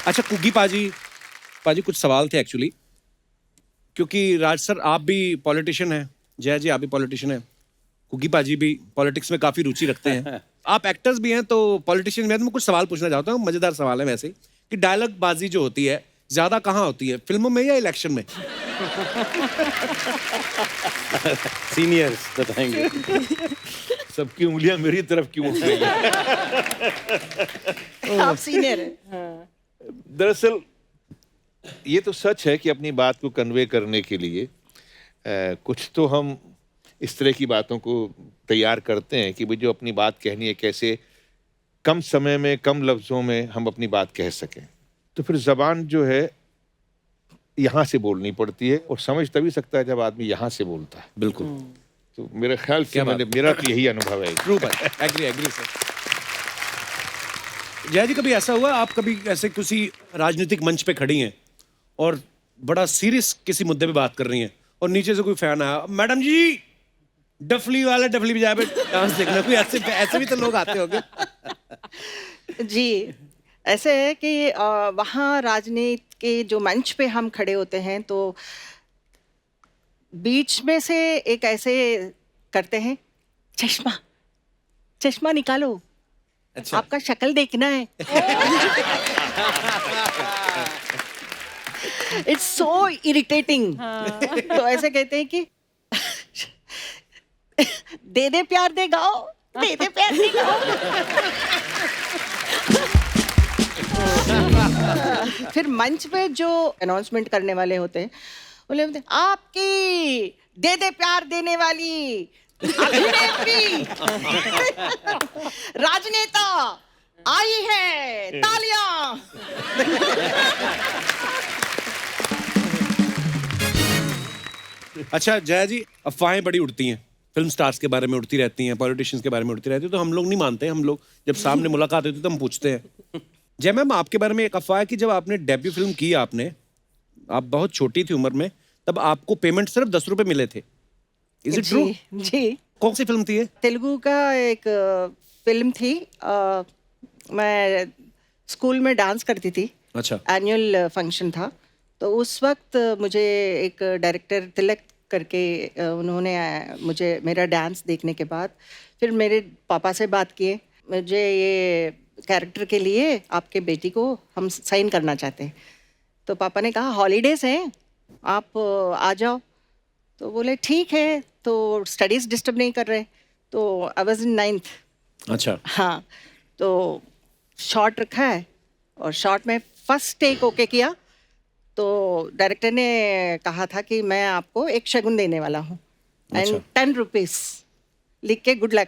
अच्छा कुग्गी पाजी, पाजी कुछ सवाल थे एक्चुअली, क्योंकि राज सर आप भी पॉलिटिशियन हैं, जय जी आप भी पॉलिटिशियन हैं, कुग्गी पाजी भी पॉलिटिक्स में काफी रुचि रखते हैं, आप एक्टर्स भी हैं तो पॉलिटिशियन में, तो मैं कुछ सवाल पूछना चाहता हूँ, मजेदार सवाल है वैसे कि डायलॉग बाजी जो होती है ज्यादा कहाँ होती है, फिल्मों में या इलेक्शन में? सीनियर्स बताएंगे। सबकी उंगलियां मेरी तरफ क्यों उठ रही हैं? आप सीनियर हैं। दरअसल ये तो सच है कि अपनी बात को कन्वे करने के लिए कुछ तो हम इस तरह की बातों को तैयार करते हैं कि भाई जो अपनी बात कहनी है कैसे कम समय में कम लफ्ज़ों में हम अपनी बात कह सकें। तो फिर ज़बान जो है यहाँ से बोलनी पड़ती है और समझ तभी सकता है जब आदमी यहाँ से बोलता है। बिल्कुल। तो मेरे ख्याल से मेरा तो यही अनुभव है। ट्रू बात, एग्री एग्री सर। जय जी कभी ऐसा हुआ आप कभी ऐसे किसी राजनीतिक मंच पे खड़ी हैं और बड़ा सीरियस किसी मुद्दे पे बात कर रही हैं और नीचे से कोई फैन आया, मैडम जी डफली वाले डफली बजाए पे डांस देखना, कोई ऐसे भी तो लोग आते होंगे। जी, ऐसे है कि वहाँ राजनीति के जो मंच पे हम खड़े होते हैं तो बीच में से एक ऐसे करते हैं, चश्मा चश्मा निकालो, अच्छा। आपका शक्ल देखना है। It's so irritating. तो ऐसे कहते हैं कि दे दे प्यार दे गाओ, दे दे प्यार दे गाओ। फिर मंच पे जो अनाउंसमेंट करने वाले होते हैं बोले आपकी दे दे प्यार देने वाली अभिनेत्री राजनेता आई है, तालियां। अच्छा जय जी, अफवाहें बड़ी उड़ती हैं, फिल्म स्टार्स के बारे में उड़ती रहती हैं, पॉलिटिशियंस के बारे में उड़ती रहती है, तो हम लोग नहीं मानते, हम लोग जब सामने मुलाकात होती है तो हम पूछते हैं। जय मैम आपके बारे में एक अफवाह है कि जब आपने डेब्यू फिल्म की आपने, आप बहुत छोटी थी उम्र में, तब आपको पेमेंट सिर्फ 10 रुपए मिले थे। Is it true? जी। कौन सी फिल्म थी ये? तेलुगु का एक फिल्म थी। मैं स्कूल में डांस करती थी। अच्छा। एनुअल फंक्शन था, तो उस वक्त मुझे एक डायरेक्टर तिलक करके उन्होंने मुझे मेरा डांस देखने के बाद फिर मेरे पापा से बात किए, मुझे ये कैरेक्टर के लिए आपके बेटी को हम साइन करना चाहते हैं। तो पापा ने कहा हॉलीडेज हैं, आप आ जाओ। तो बोले ठीक है, तो स्टडीज़ डिस्टर्ब नहीं कर रहे। तो आई वाज इन 9th। अच्छा। हाँ, तो शॉट रखा है और शॉट में फर्स्ट टेक ओके किया तो डायरेक्टर ने कहा था कि मैं आपको एक शगुन देने वाला हूँ एंड 10 रुपीज़ लिख के गुड लक,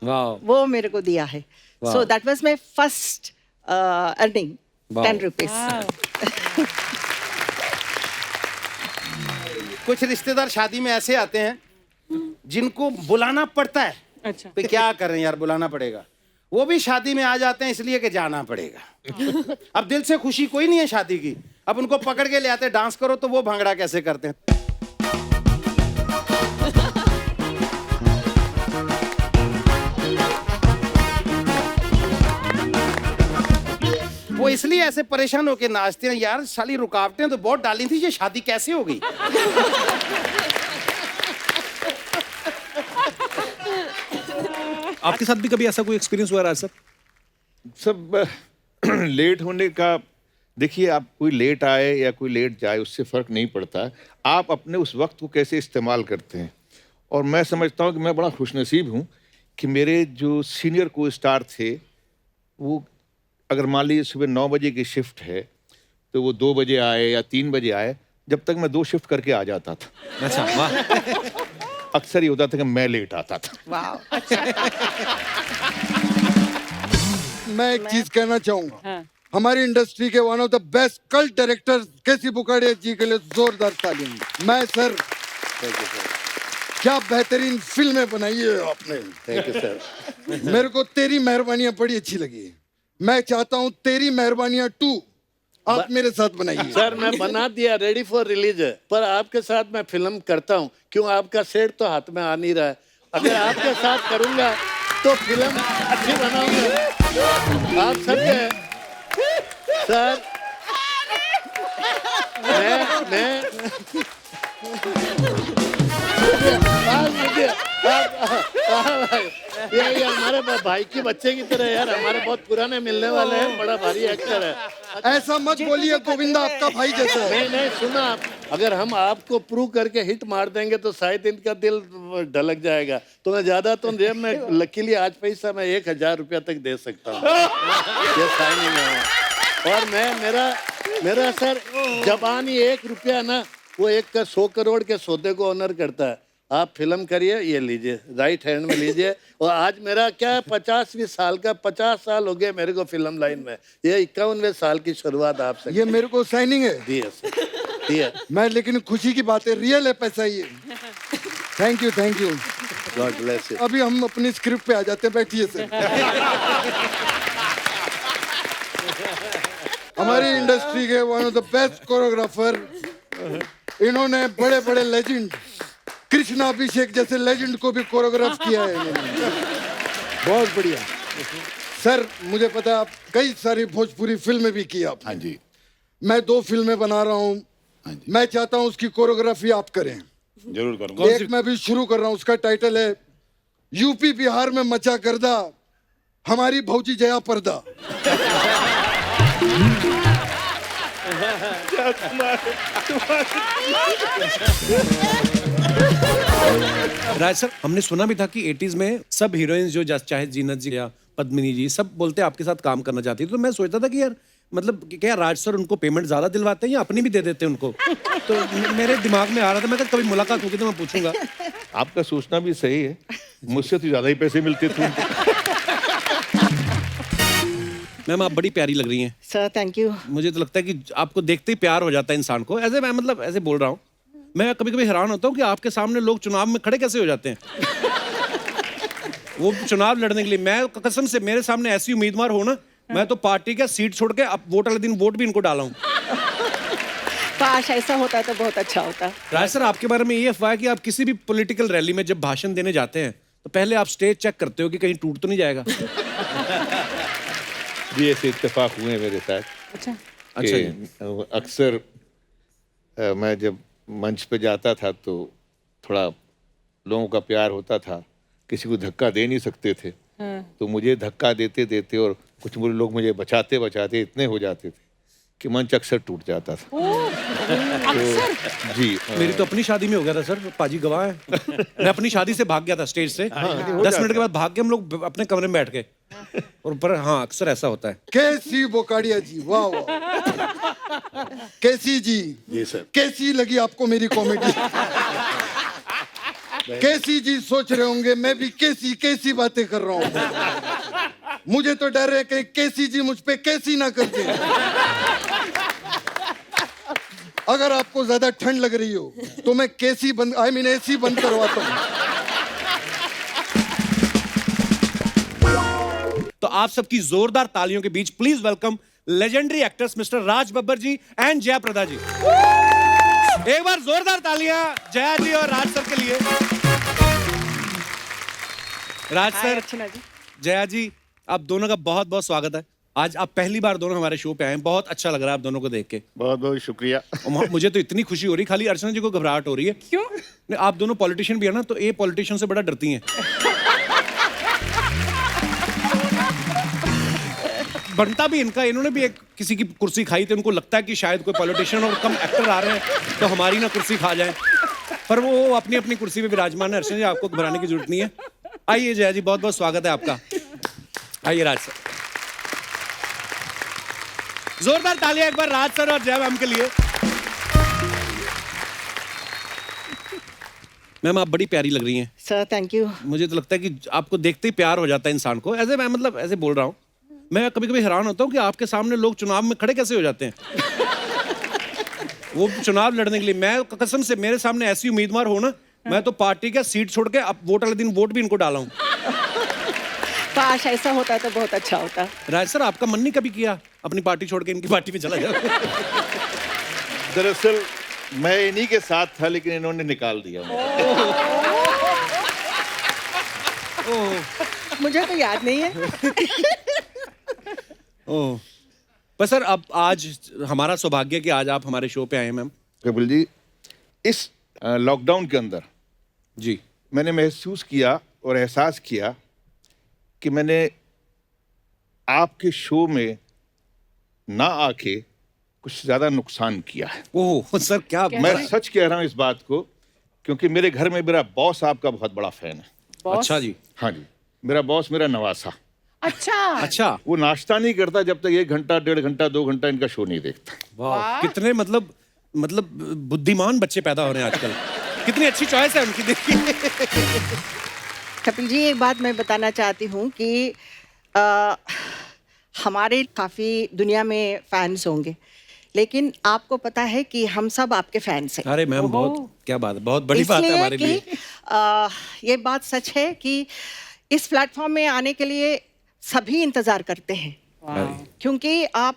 वो मेरे को दिया है। So that was my first earning, 10 rupees. कुछ रिश्तेदार शादी में ऐसे आते हैं जिनको बुलाना पड़ता है। अच्छा। तो क्या करें यार, बुलाना पड़ेगा। वो भी शादी में आ जाते हैं इसलिए कि जाना पड़ेगा। अब दिल से खुशी कोई नहीं है शादी की, अब उनको पकड़ के ले आते डांस करो, तो वो भांगड़ा कैसे करते हैं। वो इसलिए ऐसे परेशान होके नाचते हैं, यार साली रुकावटें तो बहुत डाली थी, ये शादी कैसे हो गई। आपके साथ भी कभी ऐसा कोई एक्सपीरियंस हुआ राज सर? सब लेट होने का, देखिए आप कोई लेट आए या कोई लेट जाए उससे फ़र्क नहीं पड़ता, आप अपने उस वक्त को कैसे इस्तेमाल करते हैं। और मैं समझता हूँ कि मैं बड़ा खुशनसीब हूँ कि मेरे जो सीनियर को स्टार थे, वो अगर मान लीजिए सुबह 9 बजे की शिफ्ट है तो वो 2 बजे आए या 3 बजे आए, जब तक मैं 2 शिफ्ट करके आ जाता था। अच्छा वाह। अक्सर ये होता था कि मैं लेट आता था। वाह। मैं एक चीज कहना चाहूंगा, हमारी इंडस्ट्री के one of the best cult director KC Bokadia ji के लिए जोरदार तालियां। मैं सर, क्या बेहतरीन फिल्में बनाई है आपने। Thank you sir. मेरे को तेरी मेहरबानियां बड़ी अच्छी लगी। मैं चाहता हूं तेरी मेहरबानियां 2 आप मेरे साथ बनाइए। सर मैं बना दिया, रेडी फॉर रिलीज है, पर आपके साथ मैं फिल्म करता हूँ क्यों, आपका सेट तो हाथ में आ नहीं रहा है। अगर आपके साथ करूंगा तो फिल्म अच्छी बनाऊंगा। आप समझे सर। ये हमारे भाई के बच्चे की तरह यार, हमारे बहुत पुराने मिलने वाले हैं, बड़ा भारी एक्टर है। ऐसा मत बोलिए, गोविंदा आपका भाई जैसा है। नहीं नहीं, सुना आप, अगर हम आपको प्रूव करके हिट मार देंगे तो शायद इनका दिल ढलक जाएगा। तो मैं ज्यादा तो जेब में लकीली आज पैसा मैं 1000 रुपया तक दे सकता हूँ, ये साइनिंग है। और मेरा सर जबान ही 1 रुपया ना, वो 1 का 100 करोड़ के सौदे को ऑनर करता है। आप फिल्म करिए, ये लीजिए, राइट हैंड में लीजिए। और आज मेरा क्या 50वीं साल का, 50 साल हो गए मेरे को फिल्म लाइन में, ये 51वें साल की शुरुआत आपसे। ये मेरे को साइनिंग है दिए सर, दिए। मैं, लेकिन खुशी की बात है, रियल है पैसा ये। Thank you, thank you, God bless you. अभी हम अपनी स्क्रिप्ट पे आ जाते हैं, बैठिए सर। हमारी इंडस्ट्री के one of the best choreographer, इन्होंने बड़े बड़े लेजेंड, कृष्णा अभिषेक जैसे लेजेंड को भी कोरियोग्राफ किया है इन्होंने। बहुत बढ़िया सर। मुझे पता है आप कई सारी भोजपुरी फिल्में भी की आप। हाँ जी, मैं 2 फिल्में बना रहा हूँ, हाँ जी, मैं चाहता हूँ उसकी कोरियोग्राफी आप करें। जरूर करूंगा। एक मैं भी शुरू कर रहा हूँ, उसका टाइटल है यूपी बिहार में मचा गर्दा, हमारी भौजी जया पर्दा। राज सर, हमने सुना भी था कि 80s में सब हीरोइंस जो चाहे जीनत जी या पद्मिनी जी, सब बोलते आपके साथ काम करना चाहती है। तो मैं सोचता था कि यार मतलब क्या राज सर उनको पेमेंट ज्यादा दिलवाते हैं या अपनी भी दे देते हैं उनको? तो मेरे दिमाग में आ रहा था, मैं कभी मुलाकात होगी तो मैं पूछूंगा। आपका सोचना भी सही है, मुझसे तो ज्यादा ही पैसे मिलते थे उनको। मैम आप बड़ी प्यारी लग रही हैं। Sir thank you. मुझे तो लगता है कि आपको देखते ही प्यार हो जाता है इंसान को। ऐसे मैं मतलब ऐसे बोल रहा हूँ, मैं कभी कभी हैरान होता हूँ कि आपके सामने लोग चुनाव में खड़े कैसे हो जाते हैं। वो चुनाव लड़ने के लिए, मैं कसम से मेरे सामने ऐसी उम्मीदवार हो ना, मैं तो पार्टी का सीट छोड़ के अब वोट वाले दिन वोट भी इनको डाला हूँ। काश ऐसा होता तो बहुत अच्छा होता। राज सर, आपके बारे में ये अफवाह है कि आप किसी भी पॉलिटिकल रैली में जब भाषण देने जाते हैं तो पहले आप स्टेज चेक करते हो कि कहीं टूट तो नहीं जाएगा। जी ऐसे इत्तेफाक हुए हैं मेरे साथ। अच्छा कि अक्सर मैं जब मंच पे जाता था तो थोड़ा लोगों का प्यार होता था, किसी को धक्का दे नहीं सकते थे। तो मुझे धक्का देते देते और कुछ लोग मुझे बचाते बचाते इतने हो जाते थे कि मंच अक्सर टूट जाता था। तो जी मेरी तो अपनी शादी में हो गया था सर, पाजी गवाह है। मैं अपनी शादी से भाग गया था स्टेज से, 10 मिनट के बाद भाग के हम लोग अपने कमरे में बैठ गए। और पर हाँ, अक्सर ऐसा होता है। कैसी बोकाड़िया जी, वाह वाह। कैसी जी सर, कैसी लगी आपको मेरी कॉमेडी? कैसी जी सोच रहे होंगे मैं भी कैसी कैसी बातें कर रहा हूँ। मुझे तो डर है कि कैसी जी मुझ पे कैसी ना कर दे। अगर आपको ज्यादा ठंड लग रही हो तो मैं कैसी बंद, आई मीन एसी बंद करवाता हूँ। तो आप सबकी जोरदार तालियों के बीच please welcome legendary actors mister Raj Babbar ji and Jaya Prada ji. एक बार जोरदार तालियां जया जी और राज सर के लिए। राज सर, अर्चना जी। जया जी, आप दोनों का बहुत बहुत स्वागत है। आज आप पहली बार दोनों हमारे शो पे आए हैं, बहुत अच्छा लग रहा है आप दोनों को देख के। बहुत बहुत शुक्रिया। और मुझे तो इतनी खुशी हो रही, खाली अर्चना जी को घबराहट हो रही है। क्यों? नहीं, आप दोनों पॉलिटिशियन भी है ना, तो ये पॉलिटिशियन से बड़ा डरती हैं। बनता भी इनका, इन्होंने भी एक किसी की कुर्सी खाई थी, उनको लगता है कि शायद कोई पॉलिटिशियन और कम एक्टर आ रहे हैं तो हमारी ना कुर्सी खा जाए, पर वो अपनी अपनी कुर्सी पे विराजमान है। अर्चना जी, आपको घबराने की जरूरत नहीं है। आइए जया जी, बहुत बहुत स्वागत है आपका। आइए राज सर, जोरदार तालियां एक बार राज सर और जया मैम के लिए। मैम आप बड़ी प्यारी लग रही हैं। Sir thank you. मुझे तो लगता है कि आपको देखते ही प्यार हो जाता है इंसान को। ऐसे मैं मतलब ऐसे बोल रहा हूँ, मैं कभी कभी हैरान होता हूँ कि आपके सामने लोग चुनाव में खड़े कैसे हो जाते हैं। वो चुनाव लड़ने के लिए, मैं कसम से मेरे सामने ऐसी उम्मीदवार हो ना, मैं तो पार्टी का सीट छोड़ के अब वोट वाले दिन वोट भी इनको डाला हूँ। काश ऐसा होता तो बहुत अच्छा होता। राज सर, आपका मन नहीं कभी किया अपनी पार्टी छोड़ के इनकी पार्टी में चला जाए? दरअसल मैं इन्हीं के साथ था लेकिन इन्होंने निकाल दिया मुझे। मुझे तो याद नहीं है। ओह, पर सर अब आज हमारा सौभाग्य कि आज आप हमारे शो पे आए हैं मैम। कपिल जी, इस लॉकडाउन के अंदर जी मैंने महसूस किया और एहसास किया कि मैंने आपके शो में ना आके कुछ ज्यादा नुकसान किया है। ओह सर क्या मैं सच कह रहा हूं इस बात को, क्योंकि मेरे घर में मेरा बॉस आपका बहुत बड़ा फैन है। अच्छा जी। हाँ जी, मेरा बॉस मेरा नवासा। अच्छा वो नाश्ता नहीं करता जब तक 1 घंटा 1.5 घंटा 2 घंटा इनका शो नहीं देखता। वाह कितने मतलब बुद्धिमान बच्चे पैदा हो रहे हैं आजकल। कितनी अच्छी चॉइस है उनकी, देखिए। कपिल जी, एक बात मैं बताना चाहती हूँ कि हमारे काफ़ी दुनिया में फैंस होंगे, लेकिन आपको पता है कि हम सब आपके फैंस हैं। अरे मैम बहुत क्या बात है, बहुत बड़ी बात है इसलिए हमारे लिए। ये बात सच है कि इस प्लेटफॉर्म में आने के लिए सभी इंतजार करते हैं, क्योंकि आप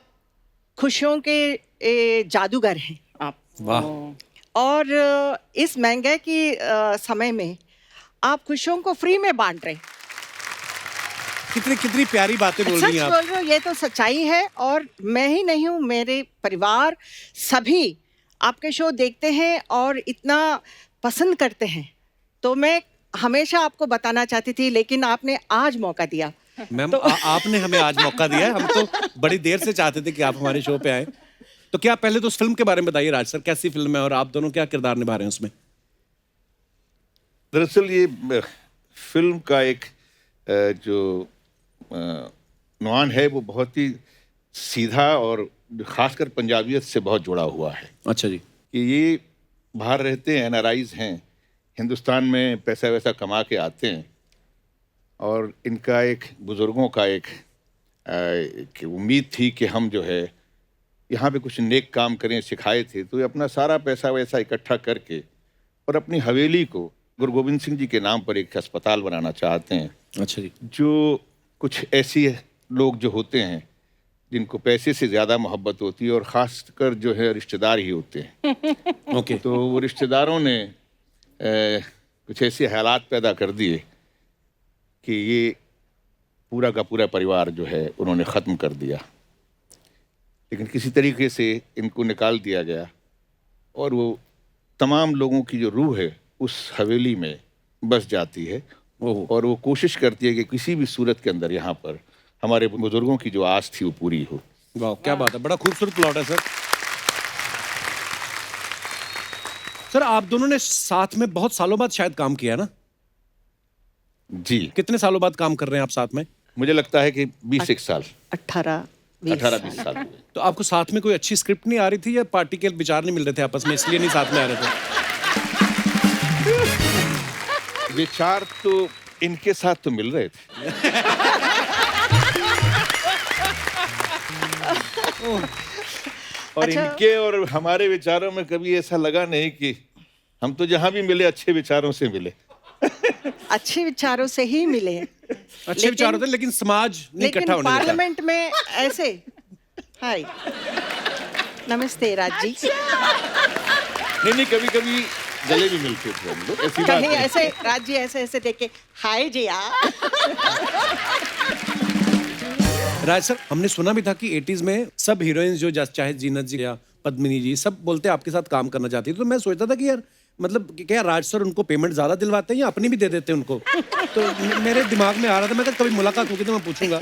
खुशियों के जादूगर हैं आप। वाह। और इस महंगाई की समय में आप खुशियों को फ्री में बांट रहे हैं। कितनी कितनी प्यारी बातें बोल रही सच हैं आप। बोल रहे हो, ये तो सच्चाई है। और मैं ही नहीं हूँ, मेरे परिवार सभी आपके शो देखते हैं और इतना पसंद करते हैं। तो मैं हमेशा आपको बताना चाहती थी, लेकिन आपने आज मौका दिया। मैम आपने हमें आज मौका दिया है, हम तो बड़ी देर से चाहते थे कि आप हमारे शो पे आए। तो क्या पहले तो उस फिल्म के बारे में बताइए राज सर, कैसी फिल्म है और आप दोनों क्या किरदार निभा रहे हैं उसमें? दरअसल ये फिल्म का एक जो नुआन है वो बहुत ही सीधा और खासकर पंजाबियत से बहुत जुड़ा हुआ है। अच्छा जी। कि ये बाहर रहते हैं, एनआरआईज हैं, हिंदुस्तान में पैसा वैसा कमा के आते हैं, और इनका एक बुज़ुर्गों का एक उम्मीद थी कि हम जो है यहाँ पे कुछ नेक काम करें, सिखाए थे। तो ये अपना सारा पैसा वैसा इकट्ठा करके और अपनी हवेली को गुरु गोविंद सिंह जी के नाम पर एक अस्पताल बनाना चाहते हैं। अच्छा जी। जो कुछ ऐसी लोग जो होते हैं जिनको पैसे से ज़्यादा मोहब्बत होती है, और ख़ासकर जो है रिश्तेदार ही होते हैं। ओके। तो वो रिश्तेदारों ने कुछ ऐसे हालात पैदा कर दिए कि ये पूरा का पूरा परिवार जो है उन्होंने ख़त्म कर दिया। लेकिन किसी तरीके से इनको निकाल दिया गया, और वो तमाम लोगों की जो रूह है उस हवेली में बस जाती है, और वो कोशिश करती है कि किसी भी सूरत के अंदर यहाँ पर हमारे बुजुर्गों की जो आस थी वो पूरी हो। वाह क्या बात है, बड़ा खूबसूरत प्लॉट है सर। सर आप दोनों ने साथ में बहुत सालों बाद शायद काम किया है ना? जी। कितने सालों बाद काम कर रहे हैं आप साथ में? मुझे लगता है कि 20 साल 18-20 साल हुए। तो आपको साथ में कोई अच्छी स्क्रिप्ट नहीं आ रही थी, या पार्टी के विचार नहीं मिल रहे थे आपस में, इसलिए नहीं साथ में आ रहे थे? विचार तो इनके साथ तो मिल रहे थे। और अच्छा। इनके और हमारे विचारों में कभी ऐसा लगा नहीं कि हम तो जहां भी मिले अच्छे विचारों से मिले। अच्छे विचारों से ही मिले हैं। अच्छे विचार थे, लेकिन समाज नहीं इकट्ठा लेकिन होने देता। पार्लियामेंट में ऐसे हाय नमस्ते राज जी, नहीं कभी कभी गले भी मिलते थे हम लोग, ऐसी बात कहीं नहीं। ऐसे राज जी ऐसे ऐसे देख के हाय जी यार। राज सर, हमने सुना भी था कि 80s में सब हीरोइंस जो चाहे जीनत जी या पद्मिनी जी, सब बोलते आपके साथ काम करना चाहती थी। तो मैं सोचता था कि यार मतलब क्या राज सर उनको पेमेंट ज्यादा दिलवाते हैं या अपनी भी दे देते हैं उनको? तो मेरे दिमाग में आ रहा था, मैं कभी मुलाकात होगी तो मैं पूछूंगा।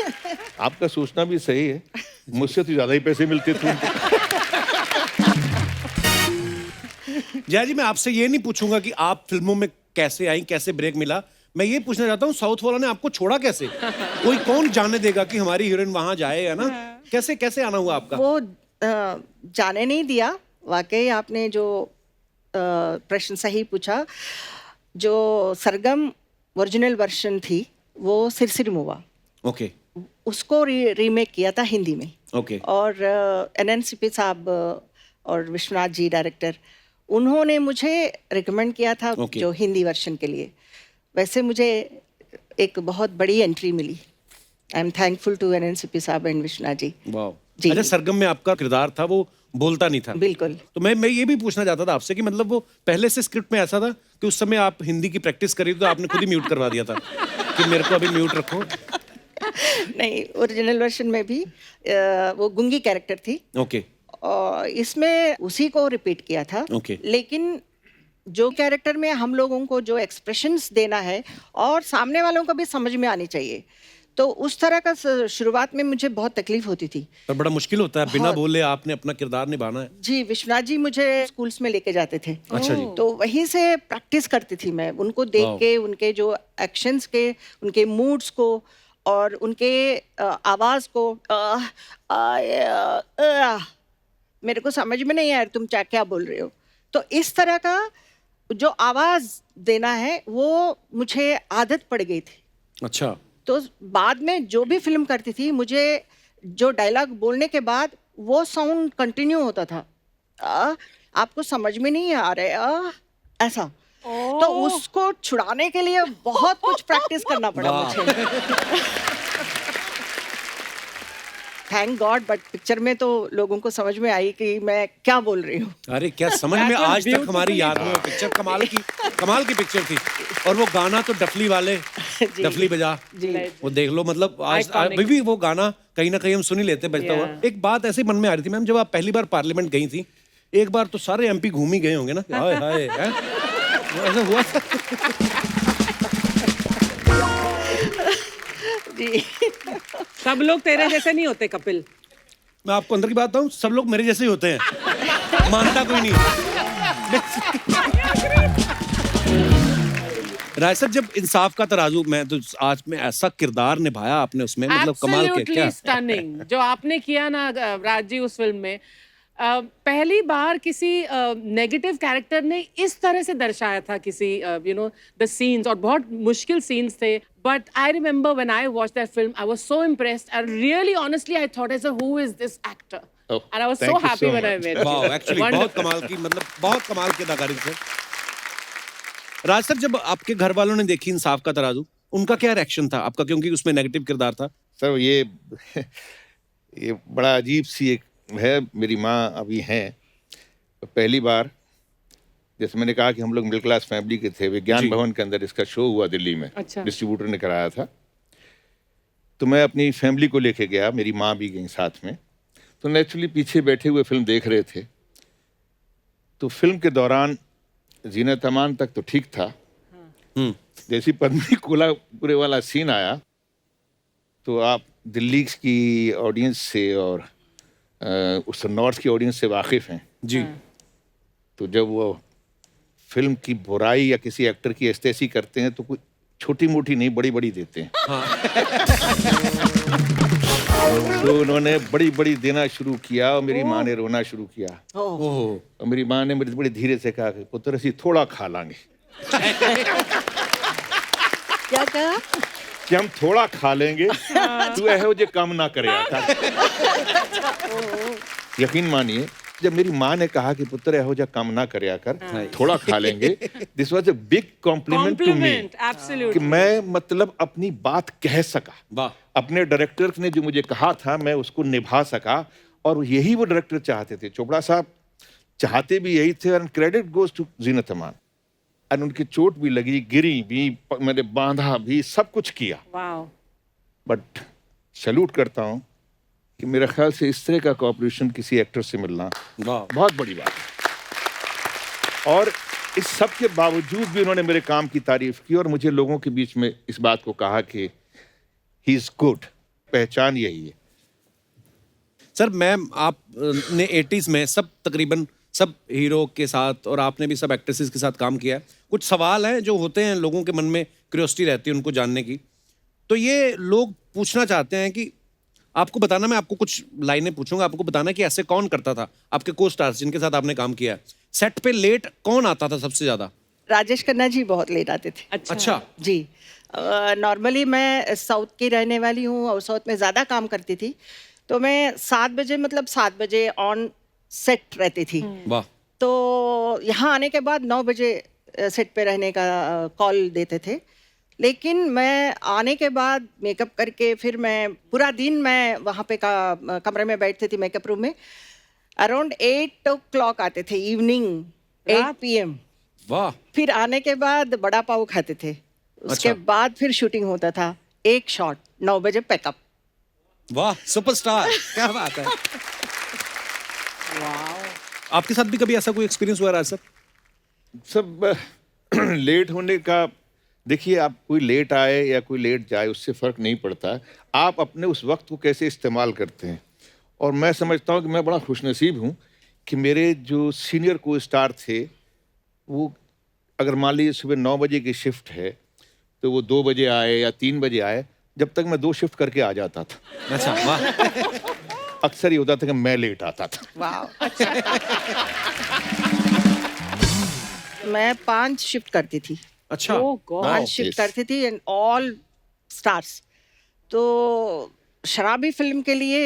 आपका सोचना भी सही है, मुझसे तो ज्यादा ही पैसे मिलते थे उनको। जया जी, मैं आपसे ये नहीं पूछूंगा कि आप फिल्मों में कैसे आई, कैसे ब्रेक मिला। मैं ये पूछना चाहता हूँ, साउथ वालों ने आपको छोड़ा कैसे? कोई कौन जाने देगा कि हमारी हीरोइन वहां जाए, है ना? कैसे कैसे आना हुआ आपका? वो जाने नहीं दिया। वाकई आपने जो प्रश्न सही पूछा। जो सरगम ओरिजिनल वर्जन थी वो सिरसिर मुआ, ओके उसको रीमेक किया था हिंदी में। ओके। और एनएनसीपी साहब और विश्वनाथ जी डायरेक्टर, उन्होंने मुझे रिकमेंड किया था Okay. जो हिंदी वर्जन के लिए। वैसे मुझे एक बहुत बड़ी एंट्री मिली। I am thankful to NNCP साहब एंड विश्वनाथ जी। वाह। जी। अच्छा, सरगम में आपका किरदार था वो बोलता नहीं था? बिल्कुल। तो मैं ये भी पूछना चाहता था आपसे कि मतलब वो पहले से स्क्रिप्ट में ऐसा था कि उस समय आप हिंदी की प्रैक्टिस करी तो आपने खुद ही म्यूट करवा दिया था कि मेरे को अभी म्यूट रखो? नहीं, ओरिजिनल वर्जन में भी वो गुंगी कैरेक्टर थी ओके और इसमें उसी को रिपीट किया था। Okay. लेकिन जो कैरेक्टर में हम लोगों को जो एक्सप्रेशंस देना है और सामने वालों को भी समझ में आनी चाहिए, तो उस तरह का शुरुआत में मुझे बहुत तकलीफ होती थी। पर बड़ा मुश्किल होता है, बिना बहुत। बोले आपने अपना किरदार निभाना है। जी, विश्वनाथ जी मुझे स्कूल्स में लेके जाते थे। अच्छा जी। तो वहीं से प्रैक्टिस करती थी मैं, उनको देख वाह। के, उनके जो एक्शंस के, उनके मूड्स को और उनके आवाज को मेरे को समझ में नहीं आया तुम क्या बोल रहे हो। तो इस तरह का जो आवाज देना है वो मुझे आदत पड़ गई थी। अच्छा, तो बाद में जो भी फिल्म करती थी, मुझे जो डायलॉग बोलने के बाद वो साउंड कंटिन्यू होता था। आपको समझ में नहीं आ रहा ऐसा। तो उसको छुड़ाने के लिए बहुत कुछ प्रैक्टिस करना पड़ा वाह। मुझे। थैंक गॉड, बट पिक्चर में तो लोगों को समझ में आई कि मैं क्या बोल रही हूँ। अरे क्या समझ में, आज तक हमारी याद में वो पिक्चर कमाल की पिक्चर थी। और वो गाना तो डफली वाले, जी। डफली बजा, जी। वो देख लो, मतलब आज अभी भी वो गाना कहीं ना कहीं हम सुन ही लेते बजता हुआ। एक बात ऐसे मन में आ रही थी मैम, जब आप पहली बार पार्लियामेंट गई थी, एक बार तो सारे एमपी घूम ही गए होंगे ना, हाय हाय, हैं? वो ऐसा हुआ था? जी। सब लोग तेरे जैसे नहीं होते कपिल। मैं आपको अंदर की बात बताऊं, सब लोग मेरे जैसे ही होते हैं, मानता कोई नहीं। राय सर, जब इंसाफ का तराजू, मैं तो आज में ऐसा किरदार निभाया आपने उसमें, मतलब कमाल के क्या। स्टनिंग जो आपने किया ना राज जी उस फिल्म में, पहली बार किसी नेगेटिव कैरेक्टर ने इस तरह से दर्शाया था किसी द सीन्स, और बहुत मुश्किल सीन्स थे। But I remember when I watch that film, I was so impressed and really honestly I thought as who is this actor, Oh, and I was thank so you happy so when I much. Met. वाह, actually बहुत कमाल की, मतलब बहुत कमाल की अदाकारी से। राज सर, जब आपके घर वालों ने देखी इंसाफ का तराजू, उनका क्या रिएक्शन था आपका, क्योंकि उसमें नेगेटिव किरदार था? सर ये बड़ा अजीब सी एक है। मेरी माँ अभी हैं, तो पहली बार, जैसे मैंने कहा कि हम लोग मिडिल क्लास फैमिली के थे, विज्ञान जी। भवन के अंदर इसका शो हुआ दिल्ली में, अच्छा। डिस्ट्रीब्यूटर ने कराया था। तो मैं अपनी फैमिली को लेके गया, मेरी माँ भी गई साथ में। तो नेचुरली पीछे बैठे हुए फिल्म देख रहे थे। तो फिल्म के दौरान जीनत अमान तक तो ठीक था, जैसी पद्मिनी कोल्हापुरे वाला सीन आया, तो आप दिल्ली की ऑडियंस से और उस नॉर्थ की ऑडियंस से वाकिफ हैं जी। तो जब वो फिल्म की बुराई या किसी एक्टर की एस्तेसी करते हैं तो कोई छोटी मोटी नहीं, बड़ी बड़ी देते हैं। तो उन्होंने बड़ी बड़ी देना शुरू किया और मेरी माँ ने रोना शुरू किया। ओह, और मेरी माँ ने मेरे बड़े धीरे से कहा कि पुत्र असी थोड़ा खा लांगे, क्या कहा? कि हम थोड़ा खा लेंगे, तू ऐहो जे कम ना करे। यकीन मानिए, जब मेरी माँ ने कहा कि पुत्र ऐहो जा कम ना करे कर, थोड़ा खा लेंगे, this was a big compliment to me, कि एब्सोल्युटली। मैं मतलब अपनी बात कह सका। वाह, अपने डायरेक्टर ने जो मुझे कहा था मैं उसको निभा सका, और यही वो डायरेक्टर चाहते थे। चोपड़ा साहब चाहते भी यही थे, और credit goes to Zeenat Aman. और उनकी चोट भी लगी, गिरी भी, मैंने बांधा भी, सब कुछ किया। वाओ। बट सैल्यूट करता हूँ कि मेरे ख्याल से इस तरह का कॉपरेशन किसी एक्टर से मिलना वाह, बहुत बड़ी बात है। और इस सब के बावजूद भी उन्होंने मेरे काम की तारीफ की, और मुझे लोगों के बीच में इस बात को कहा कि ही इज गुड। पहचान यही है। सर मैम, आप ने 80s में तकरीबन सब हीरो के साथ, और आपने भी सब एक्ट्रेसेस के साथ काम किया है। कुछ सवाल हैं जो होते हैं, लोगों के मन में क्यूरियोसिटी रहती है उनको जानने की। तो ये लोग पूछना चाहते हैं कि आपको बताना, मैं आपको कुछ लाइनें पूछूंगा, आपको बताना कि ऐसे कौन करता था, आपके को स्टार्स जिनके साथ आपने काम किया है, सेट पे लेट कौन आता था सबसे ज्यादा? राजेश खन्ना जी बहुत लेट आते थे। अच्छा, जी। नॉर्मली मैं साउथ की रहने वाली हूँ और साउथ में ज़्यादा काम करती थी, तो मैं 7 बजे, मतलब 7 बजे ऑन सेट रहती थी। वाह, तो यहाँ आने के बाद 9 बजे सेट पे रहने का कॉल देते थे। लेकिन मैं आने के बाद मेकअप करके फिर मैं पूरा दिन मैं वहाँ पे कमरे में बैठती थी मेकअप रूम में। अराउंड 8 o'clock आते थे, इवनिंग 8 PM। वाह, फिर आने के बाद बड़ा पाव खाते थे, उसके अच्छा। बाद फिर शूटिंग होता था एक शॉट 9 बजे पैकअप। वाह सुपरस्टार, क्या बात है। आपके साथ भी कभी ऐसा कोई एक्सपीरियंस हुआ राज सर? सब लेट होने का, देखिए आप कोई लेट आए या कोई लेट जाए उससे फ़र्क नहीं पड़ता, आप अपने उस वक्त को कैसे इस्तेमाल करते हैं। और मैं समझता हूँ कि मैं बड़ा खुशनसीब हूँ कि मेरे जो सीनियर को स्टार थे, वो अगर मान लीजिए सुबह 9 बजे की शिफ्ट है तो वो 2 बजे आए या 3 बजे आए, जब तक मैं 2 शिफ्ट करके आ जाता था। अच्छा वाह। अक्सर ये होता था कि मैं लेट आता था। वाह। मैं 5 शिफ्ट करती थी, अच्छा Oh God. 5 shift yes. करती थी एंड ऑल स्टार्स। तो शराबी फिल्म के लिए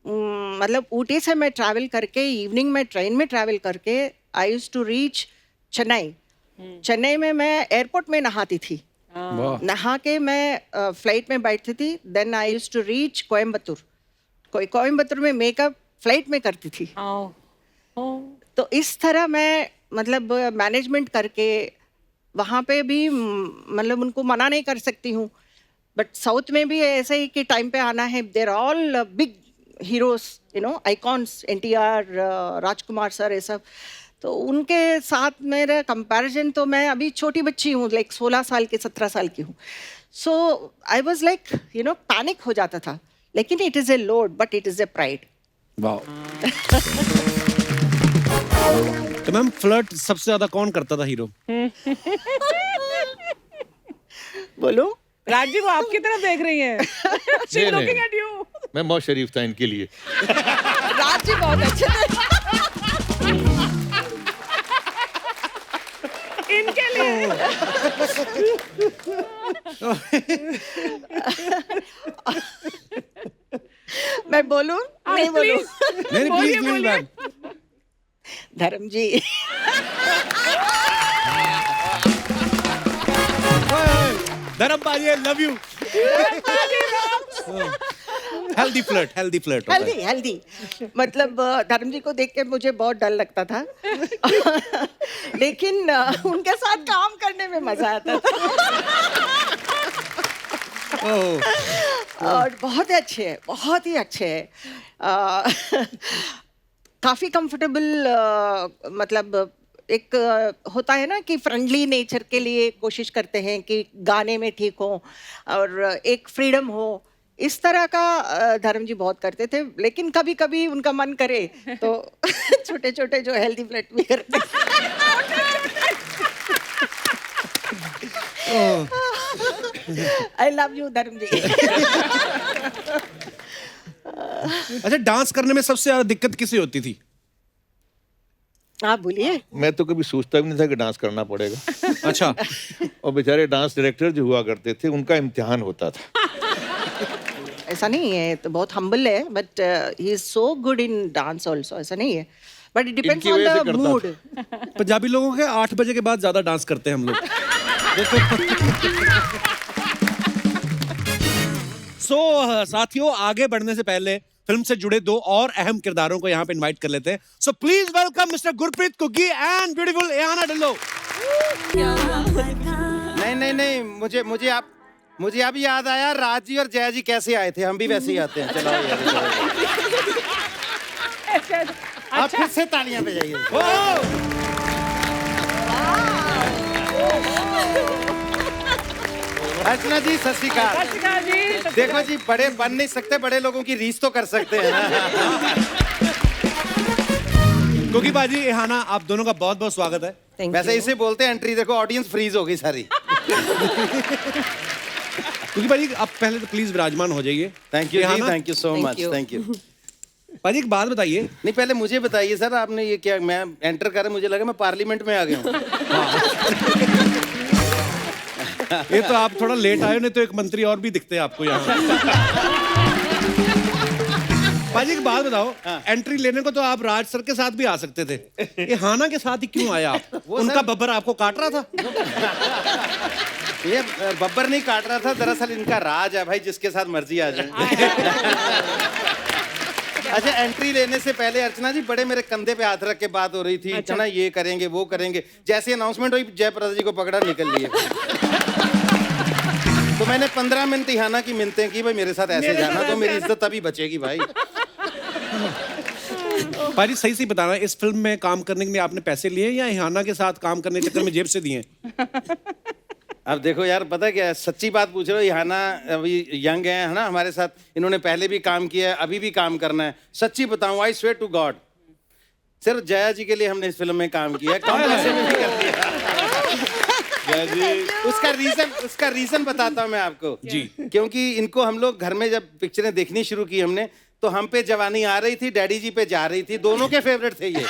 मतलब ऊटी से मैं ट्रैवल करके इवनिंग में ट्रेन में ट्रैवल करके I used to reach Chennai. Chennai में मैं एयरपोर्ट में नहाती थी, वाह। नहा के मैं फ्लाइट में बैठती थी। Then I used to reach Coimbatore. Coimbatore में मेकअप फ्लाइट में करती थी। Oh. Oh. तो इस तरह मैं मतलब मैनेजमेंट करके वहाँ पे भी मतलब उनको मना नहीं कर सकती हूँ। बट साउथ में भी ऐसे ही कि टाइम पे आना है। There all big heroes, you know, icons, NTR, Rajkumar sir, ये सब। तो उनके साथ मेरा कंपैरिजन, तो मैं अभी छोटी बच्ची हूँ, लाइक 16 साल की, 17 साल की हूँ। So I was like, you know, panic हो जाता था। लेकिन it is a load but it is a pride. वाह। तो मैम फ्लर्ट सबसे ज्यादा कौन करता था हीरो? बोलो। राजी वो आपकी तरफ देख रही है। She's नहीं, looking नहीं। at you. मैं बहुत शरीफ था इनके लिए। राज जी बहुत अच्छे थे। इनके लिए। मैं बोलूं? नहीं बोलूं? नहीं बोलिए, प्लीज बोलिए। मैम। धर्म जी। धर्म बाजी, I love you. Healthy flirt, healthy flirt होता है। हेल्दी हेल्दी मतलब धर्म जी को देख के मुझे बहुत डर लगता था। लेकिन उनके साथ काम करने में मजा आता था। और बहुत ही अच्छे हैं, बहुत ही अच्छे हैं। काफ़ी कंफर्टेबल, मतलब एक होता है ना कि फ्रेंडली नेचर के लिए कोशिश करते हैं कि गाने में ठीक हो और एक फ्रीडम हो। इस तरह का धर्म जी बहुत करते थे। लेकिन कभी कभी उनका मन करे तो छोटे छोटे जो हेल्दी फ्लर्ट भी करते। आई लव यू धर्म जी। अच्छा, डांस करने में सबसे ज्यादा दिक्कत किसे होती थी? आप बोलिए। मैं तो कभी सोचता भी नहीं था कि डांस करना पड़ेगा। अच्छा। और बेचारे डांस डायरेक्टर जो हुआ करते थे, उनका इम्तिहान होता था। ऐसा नहीं है, तो बहुत हम्बल है, but he is so good in dance also. ऐसा नहीं है, बट इट डिपेंड्स इनकी ऑन वजह से द करता मूड। पंजाबी लोगों के 8 बजे के बाद ज्यादा डांस करते हैं हम लोग। सो साथियों, आगे बढ़ने से पहले फिल्म से जुड़े 2 और अहम किरदारों को यहाँ पे इनवाइट कर लेते हैं। So please welcome mister Gurpreet Ghuggi and beautiful Ehana Dhillon. नहीं नहीं नहीं, मुझे अब याद आया, राज जी और जया जी कैसे आए थे। हम भी वैसे ही आते हैं। चलो आप फिर से तालियां बजाइए। अर्चना जी सत श्री अकाल। जी। देखो जी, बड़े बन नहीं सकते, बड़े लोगों की रीस तो कर सकते हैं ना। कुग्गी बाजी, एहाना, आप दोनों का बहुत बहुत स्वागत है। वैसे इसे बोलते हैं एंट्री। देखो ऑडियंस फ्रीज हो गई सारी। कुग्गी बाजी, आप पहले तो प्लीज विराजमान हो जाइए। Thank you ji, Ehana, thank you so Thank much, you. Thank you. बाजी एक बात बताइए। नहीं, पहले मुझे बताइए सर, आपने ये क्या, मैं एंटर कर मुझे लगा मैं पार्लियामेंट में आ गया हूँ। ये तो आप थोड़ा लेट आए हो, नहीं तो एक मंत्री और भी दिखते हैं आपको यहाँ। बाजी एक बात बताओ, एंट्री लेने को तो आप राज सर के साथ भी आ सकते थे, ये हाना के साथ ही क्यों आया आप? उनका बब्बर आपको काट रहा था? ये बब्बर नहीं काट रहा था, दरअसल इनका राज है भाई, जिसके साथ मर्जी आ जाए। अच्छा, एंट्री लेने से पहले अर्चना जी बड़े मेरे कंधे पे हाथ रख के बात हो रही थी। अच्छा ना, ये करेंगे वो करेंगे। जैसे अनाउंसमेंट हुई, जयप्रदा जी को पकड़ा, निकल लिए। तो मैंने 15 मिनट इहाना की मिन्नतें की, भाई मेरे साथ ऐसे जाना तो मेरी इज्जत तभी बचेगी भाई। पाजी सही से बताना, इस फिल्म में काम करने के लिए आपने पैसे लिए या इहाना के साथ काम करने के चक्कर में जेब से दिए? अब देखो यार, पता क्या है, सच्ची बात पूछ रहे हो, इहाना अभी यंग है ना हमारे साथ, इन्होंने पहले भी काम किया है, अभी भी काम करना है। सच्ची बताऊं, आई स्वेयर टू गॉड, सिर्फ जया जी के लिए हमने इस फिल्म में काम किया है, कम पैसे में भी कर दिया। उसका रीजन बताता हूं मैं आपको जी, क्योंकि इनको हम लोग घर में जब पिक्चरें देखनी शुरू की हमने, तो हम पे जवानी आ रही थी, डैडी जी पे जा रही थी, दोनों के फेवरेट थे ये।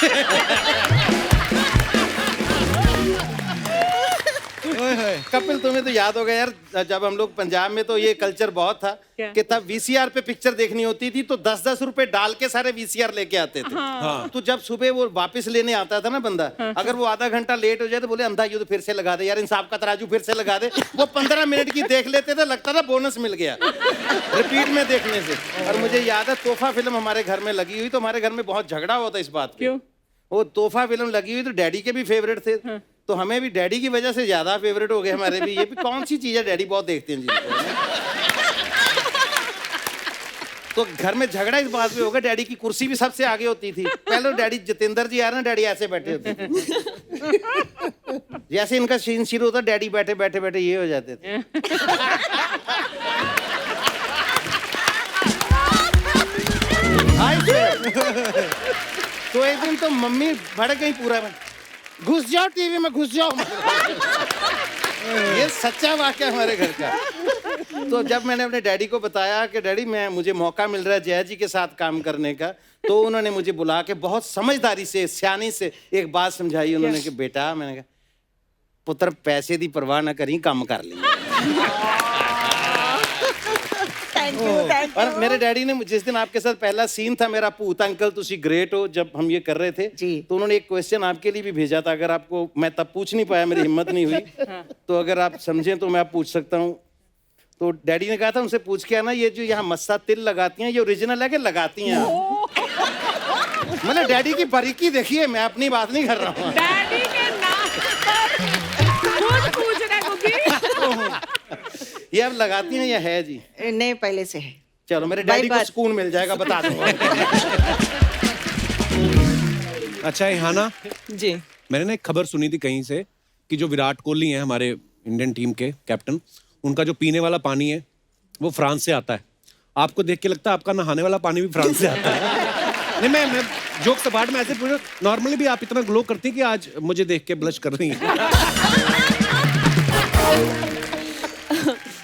कपिल, तुम्हें तो याद होगा यार, जब हम लोग पंजाब में तो ये कल्चर बहुत था कि तब वीसीआर पे पिक्चर देखनी होती थी तो 10-10 रुपए डाल के सारे वीसीआर लेके आते थे। हाँ। तो जब सुबह वो वापस लेने आता था ना बंदा, अगर वो आधा घंटा लेट हो जाए तो बोले अंधा, ये तो फिर से लगा दे यार, इंसाफ का तराजू फिर से लगा दे। वो 15 मिनट की देख लेते थे, लगता था बोनस मिल गया रिपीट में देखने से। और मुझे याद है, तोहफा फिल्म हमारे घर में लगी हुई तो हमारे घर में बहुत झगड़ा हुआ था इस बात पे। वो तोहफा फिल्म लगी हुई तो डैडी के भी फेवरेट थे, तो हमें भी डैडी की वजह से ज्यादा फेवरेट हो गए हमारे भी। ये भी कौन सी चीज है, डैडी बहुत देखते हैं जिनको। तो घर में झगड़ा इस बात पे होगा, डैडी की कुर्सी भी सबसे आगे होती थी। पहले डैडी जितेंद्र जी आ रहे ना, डैडी ऐसे बैठे होते थे, जैसे इनका सीन शुरू होता डैडी बैठे बैठे बैठे ये हो जाते थे। तो एक दिन तो मम्मी भड़क गई पूरा, घुस जाओ टीवी में, घुस जाओ। ये सच्चा वाकया हमारे घर का। तो जब मैंने अपने डैडी को बताया कि डैडी मुझे मौका मिल रहा है जया जी के साथ काम करने का, तो उन्होंने मुझे बुला के बहुत समझदारी से, सियानी से एक बात समझाई उन्होंने कि बेटा, मैंने कहा पुत्र पैसे दी परवाह ना करी, काम कर ली। और मेरे डैडी ने जिस दिन आपके साथ पहला सीन था मेरा, भूत अंकल तुसी ग्रेट हो, जब हम ये कर रहे थे जी, तो उन्होंने एक क्वेश्चन आपके लिए भी भेजा था। अगर आपको, मैं तब पूछ नहीं पाया, मेरी हिम्मत नहीं हुई, तो अगर आप समझें तो मैं आप पूछ सकता हूँ। तो डैडी ने कहा था उनसे पूछ के आना, ये जो यहाँ मस्सा तिल लगाती हैं ये ओरिजिनल है कि लगाती हैं? मतलब डैडी की बारीकी देखिए, मैं अपनी बात नहीं कर रहा हूँ। डैडी के नाम पर खुद पूछ रहा है ये अब लगाती हैं या है जी? नहीं, पहले से है। चलो मेरे डैडी को सुकून मिल जाएगा, बता दूंगा। अच्छा इहाना जी, मैंने ना एक खबर सुनी थी कहीं से कि जो विराट कोहली हैं हमारे इंडियन टीम के कैप्टन, उनका जो पीने वाला पानी है वो फ्रांस से आता है। आपको देख के लगता है आपका नहाने वाला पानी भी फ्रांस से आता है? नहीं, मैं जोक सपाट में ऐसे पूछा, नॉर्मली भी आप इतना ग्लो करती हैं कि आज मुझे देख के ब्लश कर रही हैं।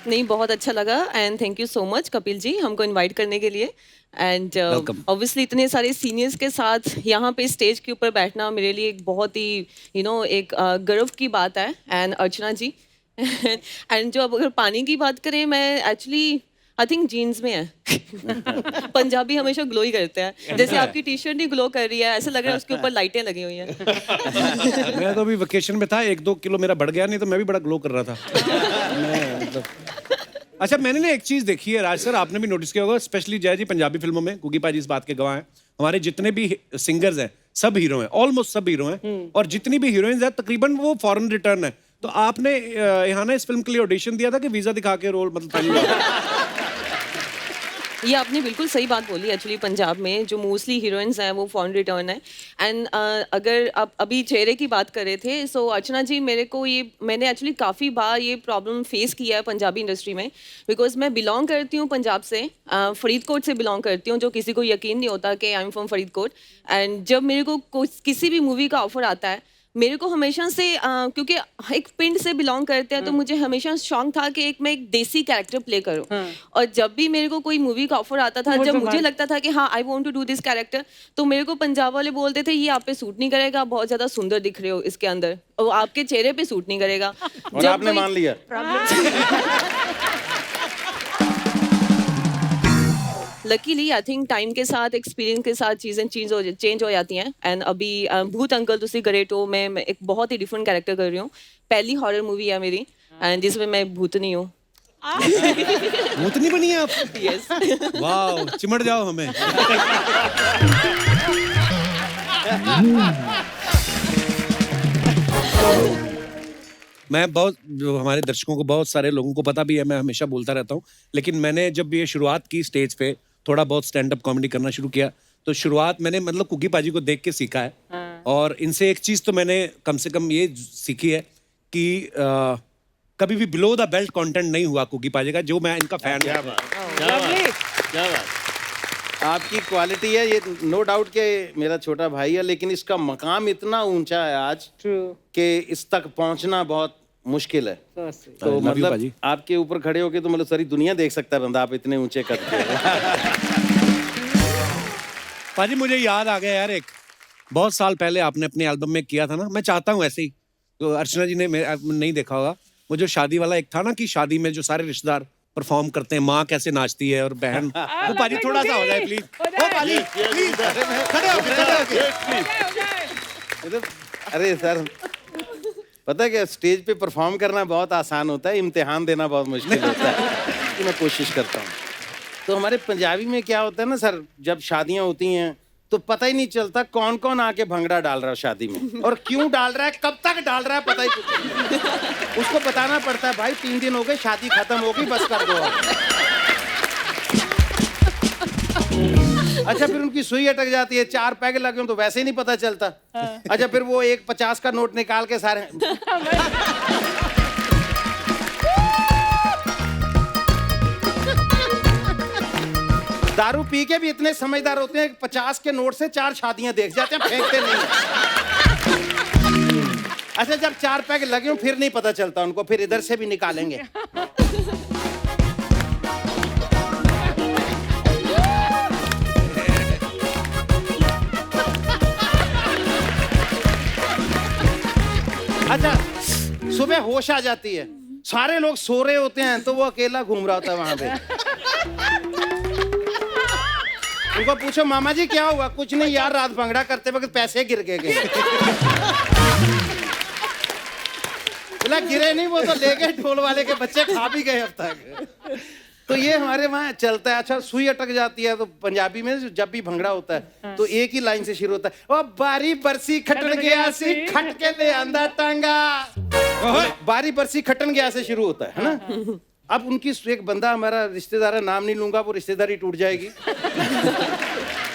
नहीं, बहुत अच्छा लगा and thank you so much Kapil ji हमको इनवाइट करने के लिए। एंड ऑब्वियसली इतने सारे सीनियर्स के साथ यहाँ पे स्टेज के ऊपर बैठना मेरे लिए एक बहुत ही एक गर्व की बात है। एंड अर्चना जी एंड जो अब अगर पानी की बात करें, मैं एक्चुअली आई थिंक जीन्स में है। पंजाबी हमेशा ग्लो ही करते हैं, जैसे आपकी टी शर्ट ही ग्लो कर रही है, ऐसा लग रहा है उसके ऊपर लाइटें लगी हुई हैं। मैं तो अभी वेकेशन में था, 1-2 किलो मेरा बढ़ गया, नहीं तो मैं भी बड़ा ग्लो कर रहा था। अच्छा, मैंने ना एक चीज देखी है राज सर, आपने भी नोटिस किया होगा, स्पेशली जय जी पंजाबी फिल्मों में, कुकी पाजी इस बात के गवाह हैं, हमारे जितने भी सिंगर्स हैं सब हीरो हैं, ऑलमोस्ट सब हीरो हैं, और जितनी भी हीरोइंस हैं तकरीबन वो फॉरेन रिटर्न है। तो आपने यहाँ इस फिल्म के लिए ऑडिशन दिया था कि वीजा दिखा के रोल, मतलब पहली बार? ये आपने बिल्कुल सही बात बोली। एक्चुअली पंजाब में जो मोस्टली हीरोइंस हैं वो फॉरेन रिटर्न है। एंड अगर आप अभी चेहरे की बात कर रहे थे, सो अर्चना जी मैंने एक्चुअली काफ़ी बार ये प्रॉब्लम फेस किया है पंजाबी इंडस्ट्री में, बिकॉज मैं बिलोंग करती हूँ पंजाब से, फरीदकोट से बिलोंग करती हूँ, जो किसी को यकीन नहीं होता कि I am from Faridkot. And जब मेरे को किसी भी मूवी का ऑफर आता है, मेरे को हमेशा से क्योंकि एक पिंड से बिलोंग करते हैं, तो मुझे हमेशा शौक था कि मैं एक देसी कैरेक्टर प्ले करूं। और जब भी मेरे को कोई मूवी का ऑफर आता था, जब मुझे लगता था कि हाँ I want to do this character, तो मेरे को पंजाब वाले बोलते थे ये आप पे सूट नहीं करेगा, बहुत ज्यादा सुंदर दिख रहे हो इसके अंदर, और आपके चेहरे पे सूट नहीं करेगा। और आपने मान लिया? लकीली आई थिंक टाइम के साथ, एक्सपीरियंस के साथ चीज़ें चेंज हो जाती हैं। एंड अभी भूत अंकल तुसी ग्रेट हो मैं एक बहुत ही डिफरेंट कैरेक्टर कर रही हूँ। पहली हॉरर मूवी है मेरी, एंड जिसमें मैं भूतनी हूँ। भूतनी बनी है आप? यस। वाह, चिमट जाओ हमें। मैं बहुत, जो हमारे दर्शकों को, बहुत सारे लोगों को पता भी है, मैं हमेशा बोलता रहता हूँ, लेकिन मैंने जब ये शुरुआत की स्टेज पे, थोड़ा बहुत स्टैंड अप कॉमेडी करना शुरू किया, तो शुरुआत मैंने मतलब कुकी पाजी को देख के सीखा है। और इनसे एक चीज़ तो मैंने कम से कम ये सीखी है कि कभी भी बिलो द बेल्ट कंटेंट नहीं हुआ कुकी पाजी का, जो मैं इनका फैन क्या हूँ। बात, क्या बात, क्या बात। आपकी क्वालिटी है ये, नो डाउट के मेरा छोटा भाई है, लेकिन इसका मकाम इतना ऊंचा है आज कि इस तक पहुंचना बहुत मुश्किल है। तो I love you, मतलब पाजी। आपके ऊपर खड़े होके तो मतलब सारी दुनिया देख सकता है बंदा, आप इतने ऊंचे कद के। पाजी मुझे याद आ गया यार, एक बहुत साल पहले आपने अपने एल्बम में किया था ना, मैं चाहता हूँ ऐसे ही, तो अर्चना जी ने नहीं देखा होगा, वो जो शादी वाला एक था ना, कि शादी में जो सारे रिश्तेदार परफॉर्म करते हैं, माँ कैसे नाचती है और बहन, वो पाजी थोड़ा सा हो जाए प्लीज, ओ पाजी प्लीज, खड़े हो। अरे सर, पता है क्या, स्टेज पे परफॉर्म करना बहुत आसान होता है, इम्तिहान देना बहुत मुश्किल होता है। कि मैं कोशिश करता हूँ। तो हमारे पंजाबी में क्या होता है ना सर, जब शादियाँ होती हैं तो पता ही नहीं चलता कौन कौन आके भंगड़ा डाल रहा है शादी में, और क्यों डाल रहा है, कब तक डाल रहा है, पता ही नहीं। उसको बताना पड़ता है, भाई 3 दिन हो गए, शादी खत्म हो गई, बस कर दो आप। अच्छा, फिर उनकी सुई अटक जाती है, 4 पैग लगे हो तो वैसे ही नहीं पता चलता। अच्छा, फिर वो एक 50 का नोट निकाल के सारे दारू पी के भी इतने समझदार होते हैं, 50 के नोट से 4 शादियां देख जाते हैं, फेंकते नहीं। अच्छा, जब 4 पैग लगे हो फिर नहीं पता चलता उनको, फिर इधर से भी निकालेंगे। अच्छा, सुबह होश आ जाती है, सारे लोग सो रहे होते हैं तो वो अकेला घूम रहा होता है वहां पे। उनको पूछो, मामा जी क्या हुआ? कुछ नहीं यार, रात भंगड़ा करते वक्त पैसे गिर गए। बोला गिरे नहीं, वो तो ले गए ढोल वाले के बच्चे, खा भी गए अब तक। तो ये हमारे वहाँ चलता है। अच्छा, सुई अटक जाती है तो पंजाबी में जब भी भंगड़ा होता है तो एक ही लाइन से शुरू होता है, ओ बारी बरसी खटन गया सी, खट के ले आंदा टांगा। बारी बरसी खटन गया से शुरू होता है ना। अब उनकी एक बंदा हमारा रिश्तेदार है, नाम नहीं लूंगा, वो रिश्तेदारी टूट जाएगी।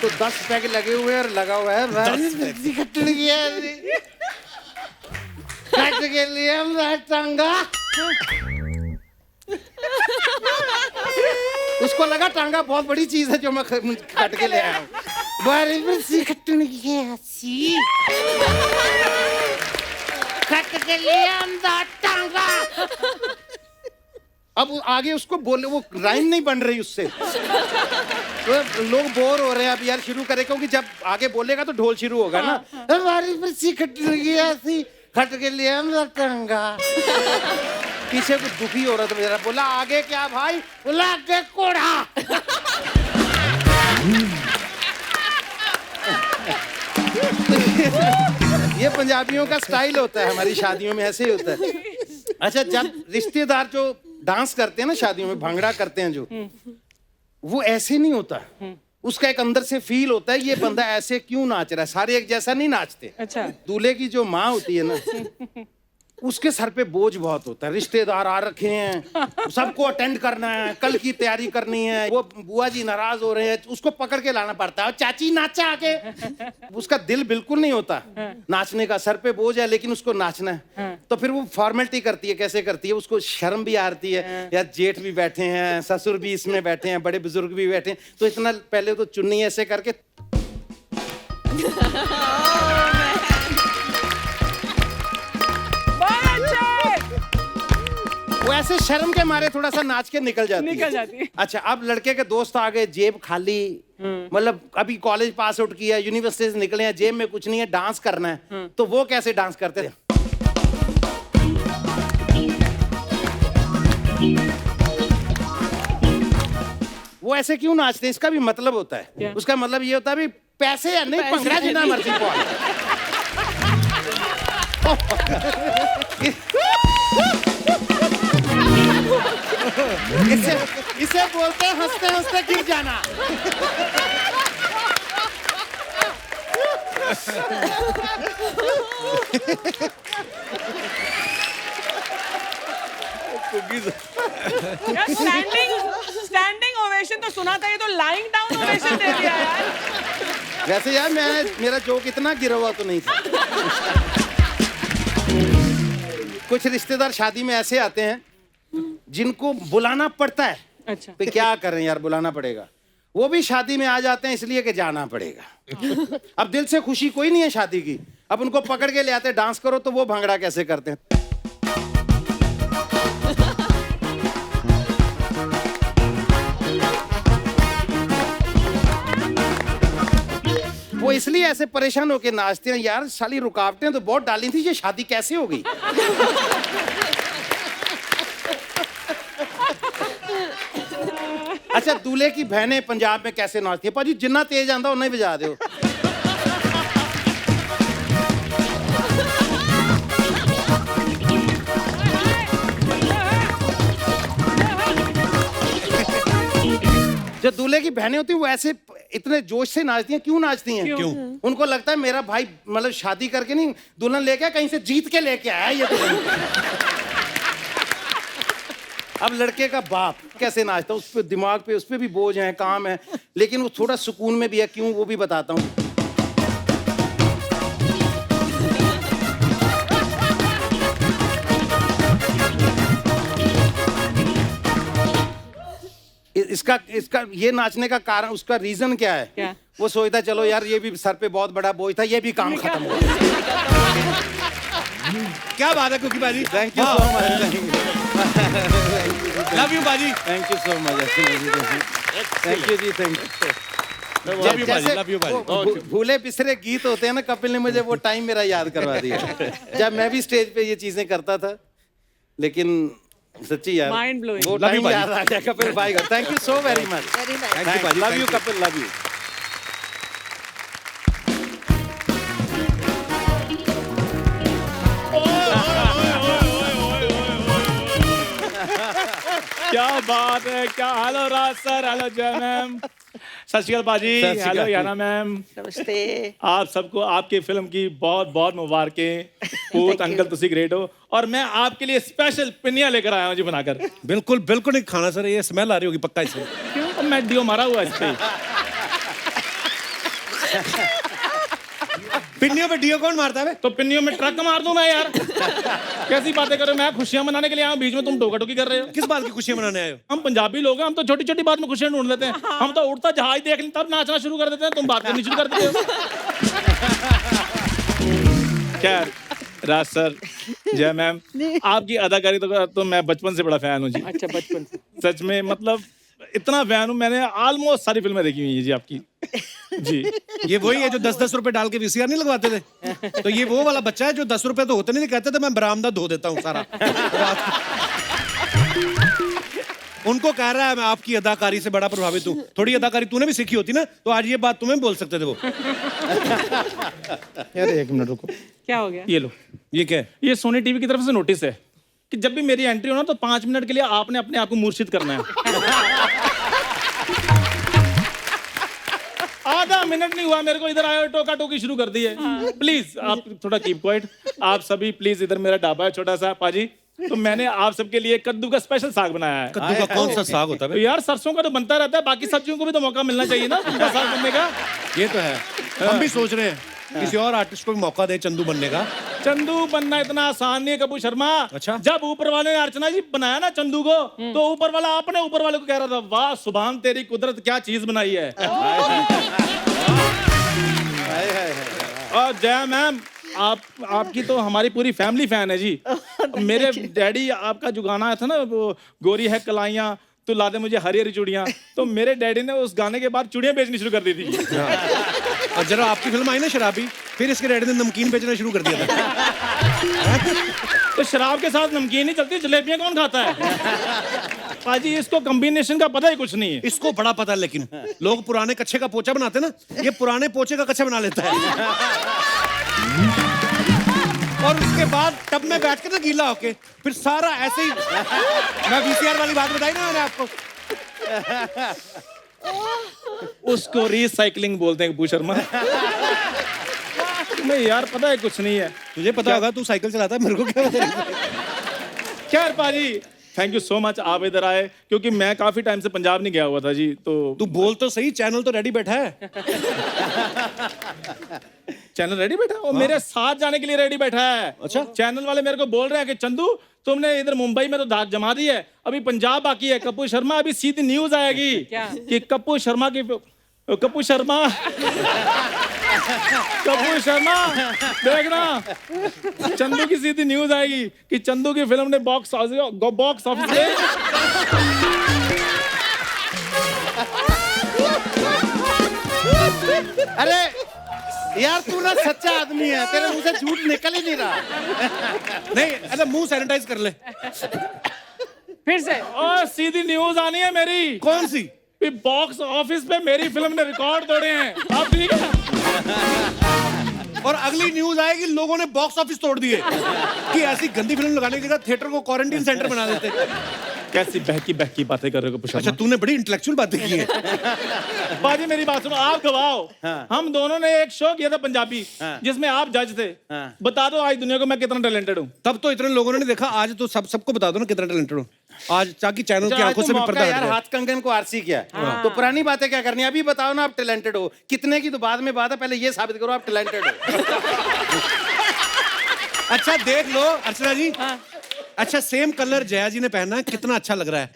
तो 10 पैक लगे हुए हैं और लगा हुआ है, बारी बरसी खटन गया सी, खट के ले आंदा टांगा। उसको लगा टांगा बहुत बड़ी चीज है जो मैं काट के ले आया हूँ। बारी बरसी खटन गया सी, खट के ले आंदा टांगा। अब आगे उसको बोले, वो राइम नहीं बन रही उससे, तो लोग बोर हो रहे हैं। अब यार शुरू करें, क्योंकि जब आगे बोलेगा तो ढोल शुरू होगा ना। बारी बरसी खटन गया सी, खट के ले आंदा टांगा। पीछे कुछ दुखी हो रहा था मेरा, बोला आगे क्या भाई? बोला आगे कोड़ा। ये पंजाबियों का स्टाइल होता है, हमारी शादियों में ऐसे ही होता है। अच्छा, जब रिश्तेदार जो डांस करते हैं ना शादियों में, भांगड़ा करते हैं जो, वो ऐसे नहीं होता। उसका एक अंदर से फील होता है, ये बंदा ऐसे क्यों नाच रहा है, सारे एक जैसा नहीं नाचते। अच्छा, दूल्हे की जो माँ होती है ना, उसके सर पे बोझ बहुत होता है, रिश्तेदार आ रखे हैं, सबको अटेंड करना है, कल की तैयारी करनी है, वो बुआ जी नाराज हो रहे हैं, उसको पकड़ के लाना पड़ता है, चाची नाचा आके। उसका दिल बिल्कुल नहीं होता नाचने का, सर पे बोझ है लेकिन उसको नाचना है। तो फिर वो फॉर्मेलिटी करती है, कैसे करती है, उसको शर्म भी आती है, या जेठ भी बैठे हैं, ससुर भी इसमें बैठे हैं, बड़े बुजुर्ग भी बैठे हैं, तो इतना पहले तो चुन्नी ऐसे करके वो ऐसे शर्म के मारे थोड़ा सा नाच के निकल जाती है। अच्छा, अब लड़के के दोस्त आ गए, जेब खाली, मतलब अभी कॉलेज पास आउट किया, यूनिवर्सिटी से निकले हैं, जेब में कुछ नहीं है, डांस करना है। तो वो कैसे डांस करते थे? वो ऐसे क्यों नाचते हैं, इसका भी मतलब होता है। उसका मतलब ये होता है भी पैसे या नहीं, पंगड़ा जितना मर्जी पहुंच। इसे बोलते हैं हंसते हंसते गिर जाना। यार स्टैंडिंग ओवेशन तो सुना था, ये तो लाइंग डाउन ओवेशन दे दिया यार। वैसे यार मेरा जोक इतना गिरा हुआ तो नहीं था। कुछ रिश्तेदार शादी में ऐसे आते हैं जिनको बुलाना पड़ता है। अच्छा। तो क्या करें यार, बुलाना पड़ेगा। वो भी शादी में आ जाते हैं इसलिए कि जाना पड़ेगा। अब दिल से खुशी कोई नहीं है शादी की, अब उनको पकड़ के ले आते हैं, डांस करो, तो वो भांगड़ा कैसे करते हैं। वो इसलिए ऐसे परेशान होके नाचते हैं, यार साली रुकावटें तो बहुत डाली थी, ये शादी कैसे हो गई। अच्छा, दूल्हे की बहनें पंजाब में कैसे नाचती है? पाजी जिन्ना तेज आंदा उन्ना ही बजा दो। जो दूल्हे की बहनें होती हैं वो ऐसे इतने जोश से नाचती हैं। क्यों नाचती हैं? क्यों? उनको लगता है मेरा भाई मतलब शादी करके नहीं, दुल्हन लेके कहीं से जीत के लेके आया ये दुल्हन। अब लड़के का बाप कैसे नाचता है, उस पे दिमाग पे उस पे भी बोझ है, काम है, लेकिन वो थोड़ा सुकून में भी है। क्यों, वो भी बताता हूँ। इसका ये नाचने का कारण, उसका रीजन क्या है? क्या? वो सोचता है चलो यार ये भी सर पे बहुत बड़ा बोझ था, ये भी काम खत्म हो गया। क्या बात है कुकी बाजी। Thank you so much. Love you बाजी। Thank you so much. Thank you ji, thank you. Love you बाजी, लव यू बाजी। भूले बिसरे गीत होते हैं ना, कपिल ने मुझे वो टाइम मेरा याद करवा दिया जब मैं भी स्टेज पे ये चीजें करता था। लेकिन सच्ची यार, Mind blowing. वो Love you, टाइम याद आ गया कपिल भाई का। Thank you so very much. Very nice. Thank you, बाजी, love thank you you. Kapil, love you. क्या बात है, क्या हेलो राज सर, हेलो जय मैम, सत श्री अकाल बाजी, सत श्री अकाल। हेलो याना मैम। नमस्ते। आप सबको आपके फिल्म की बहुत बहुत मुबारकें। पूत अंकल तुसी ग्रेट हो। और मैं आपके लिए स्पेशल पिनिया लेकर आया हूँ जी बनाकर। बिल्कुल बिल्कुल नहीं खाना सर, ये स्मेल आ रही होगी पक्का इससे। क्यों? तो मैं डियो मारा हुआ इस पे। पिन्नियों पे डीओ कौन मारता है बे? तो पिन्नियों में ट्रक मार दूं मैं यार। कैसी बातें कर रहे हो? मैं खुशियां मनाने के लिए आया हूं, बीच में तुम टोका टोकी कर रहे हो। किस बात की खुशियां मनाने आए हो? हम पंजाबी लोग हैं, हम तो छोटी छोटी बात में खुशियां ढूंढ लेते हैं। हम तो उड़ता जहाज देख लें तब नाचना शुरू कर देते हैं, तुम बात करनी शुरू कर देते हो। खैर राज सर, जय मैम, आपकी अदाकारी तो मैं बचपन से बड़ा फैन हूँ जी। अच्छा, बचपन से। सच में, मतलब इतना फैन हूँ, मैंने ऑलमोस्ट सारी फिल्में देखी हुई है जी आपकी। जी ये वही है जो 10-10 रुपए डाल के वीसीआर नहीं लगवाते थे? तो ये वो वाला बच्चा है जो 10 रुपए तो होते नहीं, कहते थे मैं बरामदा धो देता हूँ सारा। उनको कह रहा है मैं आपकी अदाकारी से बड़ा प्रभावित हूँ। थोड़ी अदाकारी तूने भी सीखी होती ना तो आज ये बात तुम्हें बोल सकते थे वो। यार एक मिनट रुको, क्या हो गया? ये लो, ये क्या है? ये सोनी टीवी की तरफ से नोटिस है कि जब भी मेरी एंट्री हो ना तो 5 मिनट के लिए आपने अपने आप को मूर्छित करना है। आधा मिनट नहीं हुआ मेरे को, इधर आए टोका टोकी शुरू कर दी है। प्लीज आप थोड़ा कीप क्वाइट। आप सभी प्लीज, इधर मेरा ढाबा है छोटा सा पाजी, तो मैंने आप सबके लिए कद्दू का स्पेशल साग बनाया है। कद्दू का कौन सा साग होता है तो बे? यार सरसों का तो बनता रहता है, बाकी सब्जियों को भी तो मौका मिलना चाहिए ना उनका साग बनने का। ये तो है, हम भी सोच रहे हैं किसी और आर्टिस्ट को भी मौका दे चंदू बनने का। चंदू बनना इतना आसान नहीं है कपूर शर्मा। अच्छा। जब ऊपर वाले ने अर्चना जी बनाया ना चंदू को, तो ऊपर वाला अपने ऊपर वाले को कह रहा था, वाह सुभान तेरी कुदरत क्या चीज बनाई है। और जय मैम, आपकी तो हमारी पूरी फैमिली फैन है जी। मेरे डैडी, आपका जो गाना आया था ना वो गोरी है कलाइयाँ तो ला दे मुझे हरी हरी चूड़ियाँ, तो मेरे डैडी ने उस गाने के बाद चूड़ियाँ बेचनी शुरू कर दी थी। और जरा आपकी फिल्म आई ना शराबी, फिर इसके डैडी ने नमकीन बेचना शुरू कर दिया था। तो शराब के साथ नमकीन नहीं चलती, जलेबियाँ कौन खाता है? पाजी इसको कॉम्बिनेशन का पता ही कुछ नहीं है। इसको बड़ा पता है, लेकिन लोग पुराने कच्चे का पोचा बनाते ना, ये पुराने पोचे का कच्चा बना लेता है। और उसके बाद टब में बैठ के ना गीला होके फिर सारा ऐसे ही। मैं वीसीआर वाली बात बताई ना मैंने आपको। उसको रिसाइकलिंग बोलते हैं कपूर शर्मा। नहीं यार पता है कुछ नहीं है। तुझे पता होगा, तू साइकिल चलाता है, मेरे को क्या पता। खैर पाजी, थैंक यू सो मच आप इधर आए, क्योंकि मैं काफी टाइम से पंजाब नहीं गया हुआ था जी। तो तू बोल तो सही, चैनल तो रेडी बैठा है। चैनल रेडी बैठा है और मेरे साथ जाने के लिए रेडी बैठा है। अच्छा। चैनल वाले मेरे को बोल रहे हैं कि चंदू तुमने इधर मुंबई में तो धाक जमा दी है, अभी पंजाब बाकी है। कपूर शर्मा अभी सीधी न्यूज आएगी कि कपूर शर्मा देखना, चंदू की सीधी न्यूज आएगी कि चंदू की फिल्म ने बॉक्स ऑफिस में अरे यार तू ना सच्चा आदमी है, तेरे मुंह से झूठ निकल ही नहीं रहा। नहीं, अरे मुंह सैनिटाइज कर ले। फिर से और सीधी न्यूज आनी है मेरी। कौन सी? बॉक्स ऑफिस पे मेरी फिल्म ने रिकॉर्ड तोड़े हैं। आप ठीक है? और अगली न्यूज आएगी लोगों ने बॉक्स ऑफिस तोड़ दिए कि ऐसी गंदी फिल्म लगाने की जगह थिएटर को क्वारंटीन सेंटर बना देते। कैसी बहकी बातें कर रहे हो कपूर अच्छा, तूने बड़ी इंटेलेक्चुअल बातें की हैं। बाजी मेरी बात सुनो, आप गवाओ। हम दोनों ने एक शो किया था पंजाबी, जिसमें आप जज थे। बता दो आज दुनिया को मैं कितना टैलेंटेड हूँ। तब तो इतने लोगों ने नहीं देखा, आज तो सबको बता दो ना कितना टैलेंटेड हो आज, ताकि चैनल की आंखों से भी पर्दा हट यार जाए। हाथ कंगन को आरसी किया तो पुरानी बातें क्या करनी है? अभी बताओ ना आप टैलेंटेड हो कितने की, तो बाद में बात है, पहले ये साबित करो आप टैलेंटेड हो। अच्छा देख लो अर्चना जी, अच्छा सेम कलर जया जी ने पहना है, कितना अच्छा लग रहा है।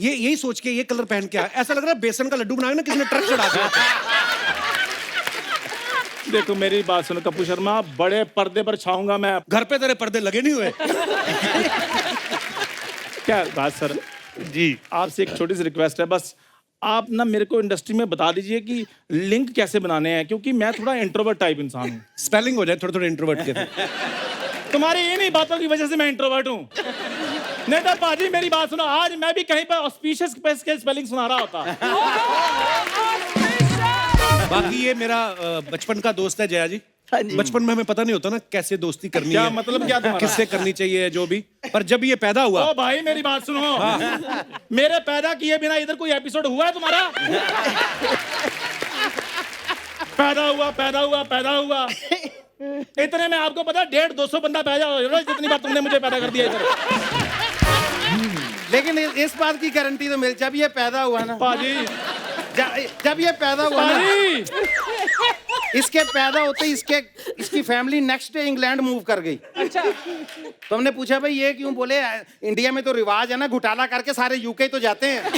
ये यही सोच के ये कलर पहन के आया, ऐसा लग रहा है बेसन का लड्डू बनाया ना किसी ने ट्रक चढ़ा दिया। देखो मेरी बात सुनो कपूर शर्मा, बड़े पर्दे पर छाऊंगा मैं। घर पे तेरे पर्दे लगे नहीं हुए। क्या बात सर जी, आपसे एक छोटी सी रिक्वेस्ट है बस, आप ना मेरे को इंडस्ट्री में बता दीजिए कि लिंक कैसे बनाने हैं, क्योंकि मैं थोड़ा इंट्रोवर्ट टाइप इंसान हूँ। स्पेलिंग हो जाए थोड़े थोड़े इंट्रोवर्ट के। तुम्हारी इन्हीं बातों की वजह से मैं इंट्रोवर्ट हूँ। नहीं तो बाजी मेरी बात सुनो, आज मैं भी कहीं पर ऑस्पिशियस के स्पेलिंग सुना रहा होता। बाकी ये मेरा बचपन का दोस्त है जया जी। बचपन में हमें पता नहीं होता ना कैसे दोस्ती करनी क्या है, मतलब क्या तुम्हारा? किससे करनी चाहिए जो भी, पर जब ये पैदा हुआ। ओ भाई मेरी बात सुनो, मेरे पैदा किए बिना इधर कोई एपिसोड हुआ है तुम्हारा? पैदा हुआ इतने में आपको पता 150-200 बंदा पैदा हो रहा है, जितनी बार तुमने मुझे पैदा कर दिया इधर। लेकिन इस बात की गारंटी तो मिल, जब ये पैदा हुआ ना पाजी, जब ये पैदा हुआ ना, पाजी इसके पैदा होते ही इसकी family next day England move कर गई। अच्छा, तो हमने पूछा भाई ये क्यों? बोले इंडिया में तो रिवाज है ना, घोटाला करके सारे यूके तो जाते हैं।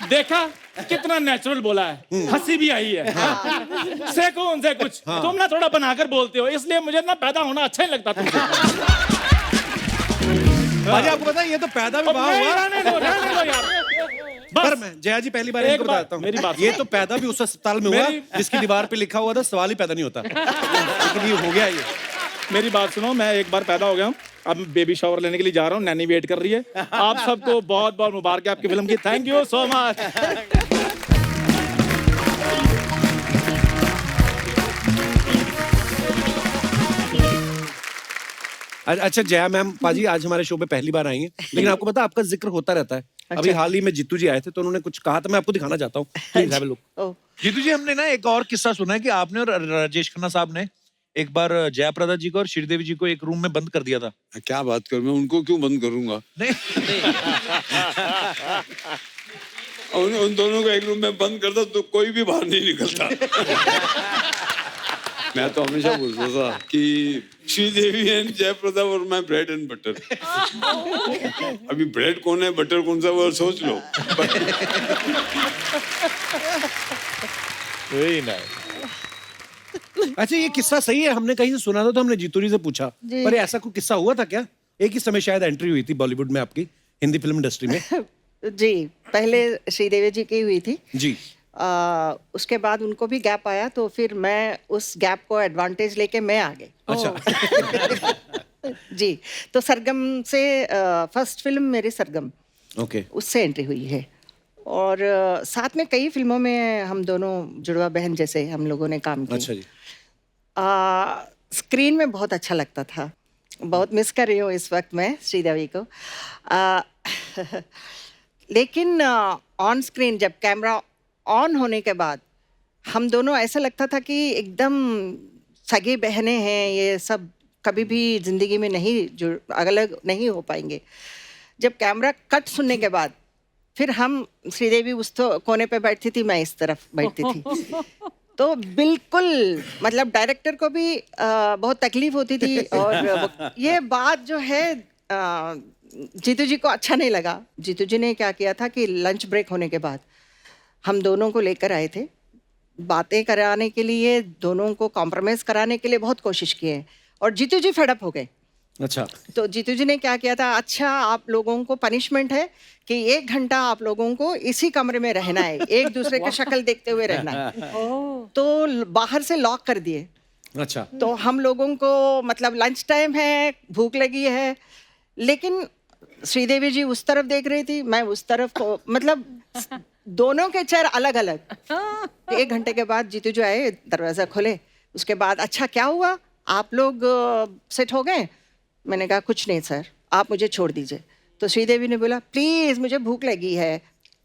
देखा कितना नेचुरल बोला है, हंसी भी आई है। सीखो उनसे कुछ। तुम ना थोड़ा बनाकर बोलते हो, इसलिए मुझे ना पैदा होना अच्छा नहीं लगता तुमसे। भाई आपको पता है ये तो पैदा भी वहाँ हुआ। रहने दो यार। पर मैं जया जी पहली बार इनको बताता हूँ, मेरी बात ये तो पैदा भी उस अस्पताल में हुआ जिसकी दीवार पे लिखा हुआ था सवाल ही पैदा नहीं होता, लेकिन ये हो गया। ये मेरी बात सुनो, मैं एक बार पैदा हो गया हूँ, अब बेबी शावर लेने के लिए जा रहा हूँ, नैनी वेट कर रही है। आप सबको बहुत बहुत मुबारक आपकी फिल्म की। Thank you so much. अच्छा जया मैम पाजी आज हमारे शो पे पहली बार आई हैं, लेकिन आपको पता है आपका जिक्र होता रहता है। अभी हाल ही में जीतू जी आए थे तो उन्होंने कुछ कहा था, मैं आपको दिखाना चाहता हूँ। Please have a look. Jitu ji, हमने ना एक और किस्सा सुना है कि आपने और राजेश खन्ना साहब ने एक बार जयाप्रदा जी को और श्रीदेवी जी को एक रूम में बंद कर दिया था। क्या बात करूं, मैं उनको क्यों बंद करूंगा? नहीं उन दोनों को एक रूम में बंद करता तो कोई भी बाहर नहीं निकलता। मैं तो हमेशा बोलता था कि Sridevi and Jaya Prada were my bread and butter. अभी ब्रेड कौन है, बटर कौन सा, वो सोच लो। वही ना। अच्छा ये किस्सा सही है, हमने कहीं से सुना था तो हमने जीतू जी से पूछा, पर ऐसा कोई किस्सा हुआ था क्या? एक ही समय शायद एंट्री हुई थी बॉलीवुड में आपकी, हिंदी फिल्म इंडस्ट्री में। जी, पहले श्रीदेवी जी की हुई थी जी। उसके बाद उनको भी गैप आया तो फिर मैं उस गैप को एडवांटेज लेके मैं आ गई। अच्छा। जी, तो सरगम से फर्स्ट फिल्म मेरी सरगम, ओके, उससे एंट्री हुई है। और साथ में कई फिल्मों में हम दोनों जुड़वा बहन जैसे हम लोगों ने काम किया। अच्छा जी। स्क्रीन में बहुत अच्छा लगता था, बहुत मिस कर रही हूँ इस वक्त मैं श्रीदेवी को। लेकिन ऑन स्क्रीन जब कैमरा ऑन होने के बाद हम दोनों ऐसा लगता था कि एकदम सगी बहनें हैं, ये सब कभी भी जिंदगी में नहीं जुड़ अलग नहीं हो पाएंगे। जब कैमरा कट सुनने के बाद फिर हम श्रीदेवी उस कोने पे बैठती थी, मैं इस तरफ बैठती थी, तो बिल्कुल मतलब डायरेक्टर को भी बहुत तकलीफ होती थी। और ये बात जो है जीतू जी को अच्छा नहीं लगा। जीतू जी ने क्या किया था कि लंच ब्रेक होने के बाद हम दोनों को लेकर आए थे, बातें कराने के लिए, दोनों को कॉम्प्रोमाइज़ कराने के लिए बहुत कोशिश किए, और जीतू जी फेडअप हो गए। अच्छा, तो जीतू जी ने क्या किया था, अच्छा आप लोगों को पनिशमेंट है कि 1 घंटा आप लोगों को इसी कमरे में रहना है, एक दूसरे की शक्ल देखते हुए रहना है। तो बाहर से लॉक कर दिए। अच्छा, तो हम लोगों को मतलब लंच टाइम है, भूख लगी है, लेकिन श्रीदेवी जी उस तरफ देख रही थी, मैं उस तरफ को, मतलब दोनों के चेहरे अलग अलग। 1 घंटे के बाद जीतू जी आए, दरवाज़ा खोले, उसके बाद अच्छा क्या हुआ, आप लोग सेट हो गए? मैंने कहा कुछ नहीं सर, आप मुझे छोड़ दीजिए। तो श्रीदेवी ने बोला प्लीज़ मुझे भूख लगी है,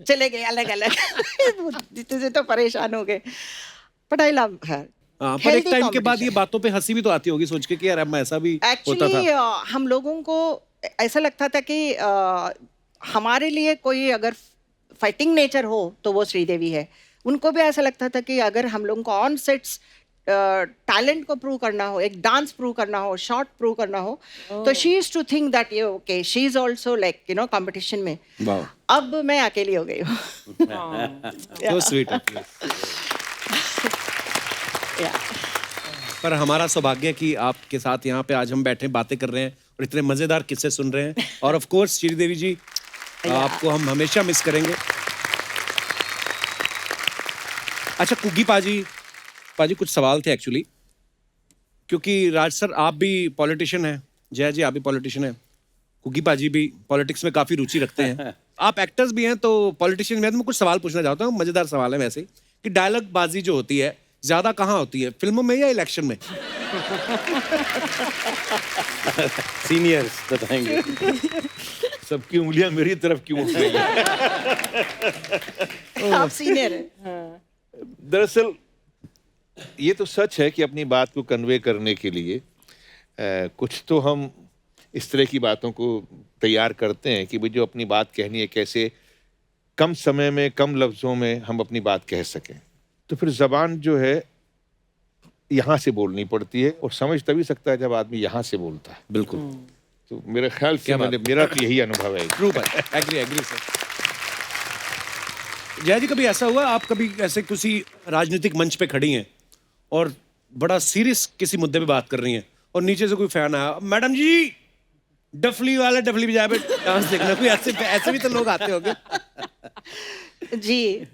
चले गए अलग अलग। जीतू जी तो परेशान हो गए, बट आई लव हर। पर एक टाइम के बाद ये बातों पे हंसी भी तो आती होगी सोच के कि यार अब ऐसा भी होता एक्चुअली था। हम लोगों को ऐसा लगता था कि हमारे लिए कोई अगर फाइटिंग नेचर हो तो वो श्रीदेवी है। उनको भी ऐसा लगता था कि अगर हम लोगों को ऑन सेट्स टैलेंट को प्रूव करना हो, एक डांस प्रूव करना हो, शॉट प्रूव करना हो, तो she is to think that ये okay, she is also like you know competition में। वाह, अब मैं अकेली हो गई हूँ। so sweet of you. पर हमारा सौभाग्य है कि आपके साथ यहाँ पे आज हम बैठे बातें कर रहे हैं और इतने मजेदार किस्से सुन रहे हैं। और ऑफ कोर्स श्रीदेवी जी, आपको हम हमेशा मिस करेंगे। अच्छा कुगी पाजी कुछ सवाल थे एक्चुअली, क्योंकि राज सर आप भी पॉलिटिशियन हैं, जय जी आप भी पॉलिटिशियन हैं, कुगी पाजी भी पॉलिटिक्स में काफी रुचि रखते हैं, आप एक्टर्स भी हैं तो पॉलिटिशियन में। तो मैं कुछ सवाल पूछना चाहता हूँ, मजेदार सवाल है वैसे, कि डायलॉग बाजी जो होती है ज्यादा कहाँ होती है, फिल्मों में या इलेक्शन में? सीनियर्स बताएंगे। सबकी उंगलियां मेरी तरफ क्यों उठ रही हैं? आप सीनियर हैं। दरअसल ये तो सच है कि अपनी बात को कन्वे करने के लिए कुछ तो हम इस तरह की बातों को तैयार करते हैं कि भाई जो अपनी बात कहनी है कैसे कम समय में कम लफ्ज़ों में हम अपनी बात कह सकें। तो फिर ज़बान जो है यहाँ से बोलनी पड़ती है, और समझ तभी सकता है जब आदमी यहाँ से बोलता है। बिल्कुल। तो मेरे ख्याल से मेरा तो यही अनुभव है। ट्रू भाई, एग्री सर। जय जी कभी ऐसा हुआ आप कभी ऐसे किसी राजनीतिक मंच पे खड़ी हैं और बड़ा सीरियस किसी मुद्दे पे बात कर रही हैं और नीचे से कोई फैन आया, मैडम जी डफली वाले डफली बजाए पे डांस देखना, कोई ऐसे भी तो लोग आते होंगे। जी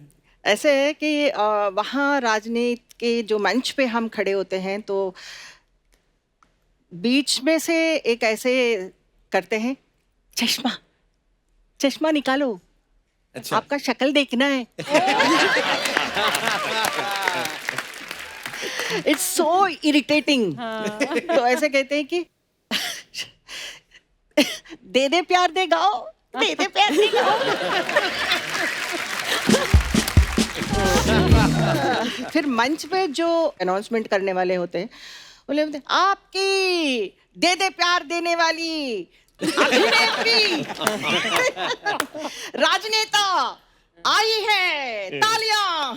ऐसे है कि वहाँ राजनीति के जो मंच पे हम खड़े होते हैं तो बीच में से एक ऐसे करते हैं, चश्मा निकालो, अच्छा। आपका शक्ल देखना है। It's so irritating. तो ऐसे कहते हैं कि दे दे प्यार दे गाओ, दे दे प्यार दे गाओ। फिर मंच पे जो अनाउंसमेंट करने वाले होते हैं बोले आपकी दे दे प्यार देने वाली अभिनेत्री राजनेता आई है, तालियां।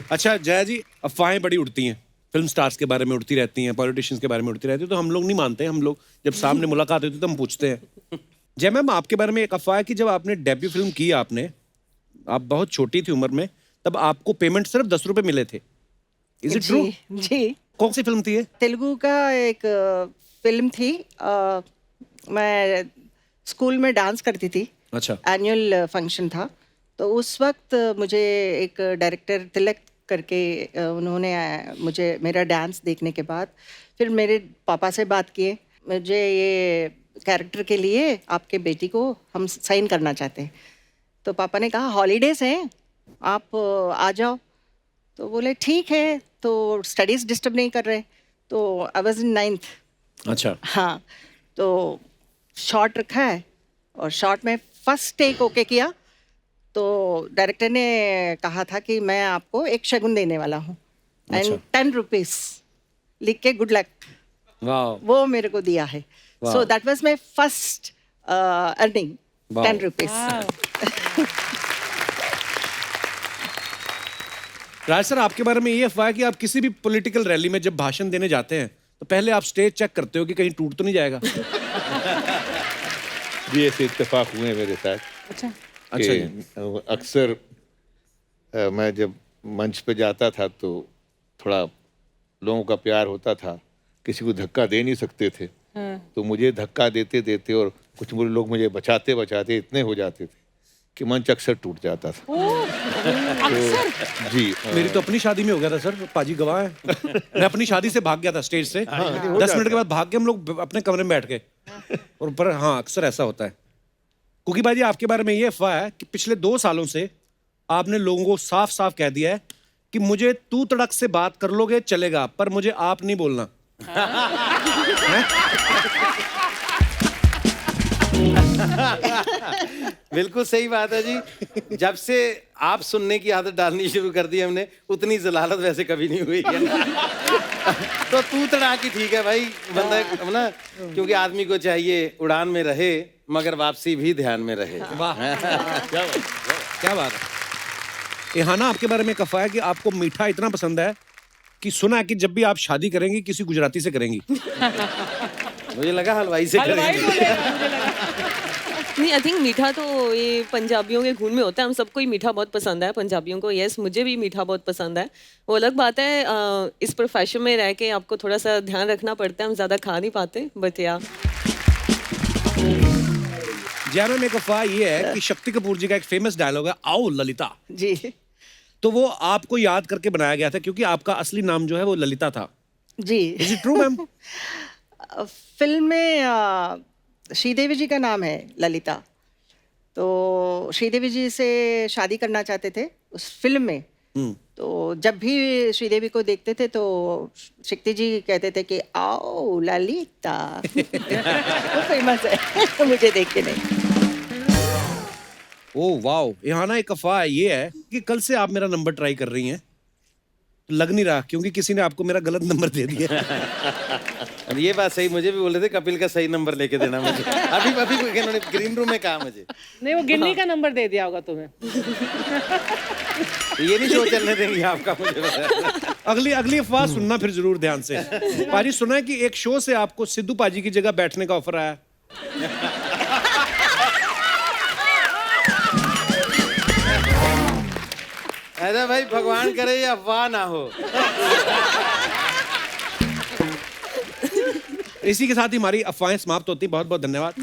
अच्छा जया जी, अफवाहें बड़ी उड़ती हैं, फिल्म स्टार्स के बारे में उड़ती रहती हैं, पॉलिटिशियंस के बारे में उड़ती रहती है, तो हम लोग नहीं मानते। हम लोग जब सामने मुलाकात होती है तो हम पूछते हैं। जय मैम, आपके बारे में एक अफवाह है कि जब आपने डेब्यू फिल्म की, आप बहुत छोटी थी उम्र में, तब आपको पेमेंट सिर्फ 10 रुपए मिले थे। Is it true? जी। कौन सी फिल्म थी ये? तेलुगु का एक फिल्म थी। मैं स्कूल में डांस करती थी। अच्छा। एनुअल फंक्शन था, तो उस वक्त मुझे एक डायरेक्टर तिलक करके उन्होंने मुझे मेरा डांस देखने के बाद फिर मेरे पापा से बात किए, मुझे ये कैरेक्टर के लिए आपके बेटी को हम साइन करना चाहते हैं। तो पापा ने कहा हॉलीडेज़ हैं, आप आ जाओ। तो बोले ठीक है, तो स्टडीज़ डिस्टर्ब नहीं कर रहे। तो आई वाज इन 9th। अच्छा। हाँ, तो शॉट रखा है और शॉट में फर्स्ट टेक ओके किया तो डायरेक्टर ने कहा था कि मैं आपको एक शगुन देने वाला हूँ एंड 10 रुपीज लिख के गुड लक, वाह वो मेरे को दिया है. So that was my first earning, 10 rupees. Raj sir, आपके बारे में ये अफवाह है कि आप किसी भी पॉलिटिकल रैली में जब भाषण देने जाते हैं तो पहले आप स्टेज चेक करते हो कि कहीं टूट तो नहीं जाएगा. जी ऐसे इत्तेफाक हुए हैं मेरे साथ. अच्छा. कि अक्सर मैं जब मंच पे जाता था तो थोड़ा लोगों का प्यार होता था, किसी को धक्का दे नहीं सकते थे, तो मुझे धक्का देते देते और कुछ लोग मुझे बचाते बचाते इतने हो जाते थे कि मंच अक्सर टूट जाता था. तो जी मेरी तो अपनी शादी में हो गया था सर, पाजी गवाह है. मैं अपनी शादी से भाग गया था स्टेज से, 10 मिनट के बाद भाग के हम लोग अपने कमरे में बैठ गए. और पर हाँ, अक्सर ऐसा होता है. कुकी बाजी, आपके बारे में ये अफवाह है कि पिछले 2 सालों से आपने लोगों को साफ साफ कह दिया है कि मुझे तू तड़क से बात कर लोगे चलेगा, पर मुझे आप नहीं बोलना. बिल्कुल सही बात है जी. जब से आप सुनने की आदत डालनी शुरू कर दी हमने, उतनी जलालत वैसे कभी नहीं हुई है. तो तू तड़ा की ठीक है भाई, बंदा ना, क्योंकि आदमी को चाहिए उड़ान में रहे मगर वापसी भी ध्यान में रहे. वाह, क्या बात है. इहाना, आपके बारे में एक अफवाह है कि आपको मीठा इतना पसंद है कि सुना है कि जब भी आप शादी करेंगी किसी गुजराती से करेंगी. मुझे लगा हलवाई से करेंगे. नहीं, आई थिंक मीठा तो ये पंजाबियों के खून में होता है. हम सबको ही मीठा बहुत पसंद है, पंजाबियों को. यस, मुझे भी मीठा बहुत पसंद है. वो अलग बात है, इस प्रोफेशन में रह के आपको थोड़ा सा ध्यान रखना पड़ता है. हम ज़्यादा खा नहीं पाते, बट या. जैनो में एक अफवाह ये है कि शक्ति कपूर जी का एक फेमस डायलॉग है, आओ ललिता. जी. तो वो आपको याद करके बनाया गया था क्योंकि आपका असली नाम जो है वो ललिता था. जी. Is it true ma'am? फिल्म में श्रीदेवी जी का नाम है ललिता, तो श्रीदेवी जी से शादी करना चाहते थे उस फिल्म में. तो जब भी श्रीदेवी को देखते थे तो शक्ति जी कहते थे कि आओ ललिता. वो फेमस है मुझे देख के नहीं. Oh wow. यहाँ ना एक अफवाह ये है कि कल से आप मेरा नंबर ट्राई कर रही हैं. लग नहीं रहा क्योंकि किसी ने आपको मेरा गलत नंबर दे दिया. और ये बात सही, मुझे भी बोल रहे थे कपिल का सही नंबर लेके देना मुझे. अभी इन्होंने ग्रीन रूम में कहा मुझे. नहीं, वो गिन्नी का नंबर दे दिया होगा तुम्हें. ये नहीं शो चलने देंगे आपका, मुझे पता. अगली अफवाह सुनना फिर जरूर ध्यान से. पाजी, सुना है कि एक शो से आपको सिद्धू पाजी की जगह बैठने का ऑफर आया. ऐसा भाई भगवान करे ये अफवाह ना हो. इसी के साथ ही हमारी अफवाहें समाप्त होती. बहुत बहुत धन्यवाद.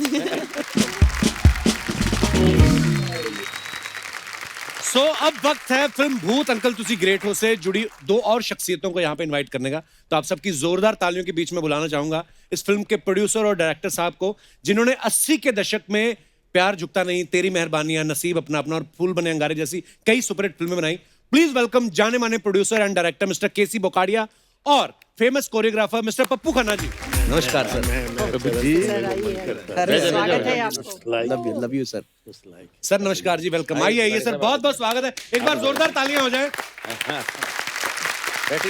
सो अब वक्त है फिल्म भूत अंकल तुसी ग्रेट हो से जुड़ी 2 और शख्सियतों को यहाँ पे इनवाइट करने का. तो आप सबकी जोरदार तालियों के बीच में बुलाना चाहूंगा इस फिल्म के प्रोड्यूसर और डायरेक्टर साहब को, जिन्होंने 80 के दशक में प्यार झुकता नहीं, तेरी मेहरबानियां, नसीब अपना अपना और फूल बने अंगारे जैसी कई सुपरहिट फिल्में बनाई. प्लीज वेलकम जाने माने producer and director mister KC Bokadia और famous choreographer mister Pappu Khanna ji. नमस्कार सर. स्वागत है आपको. Love you sir. सर नमस्कार जी, वेलकम. आइए आइए सर, बहुत बहुत स्वागत है. एक बार जोरदार तालियां हो जाए. बैठी.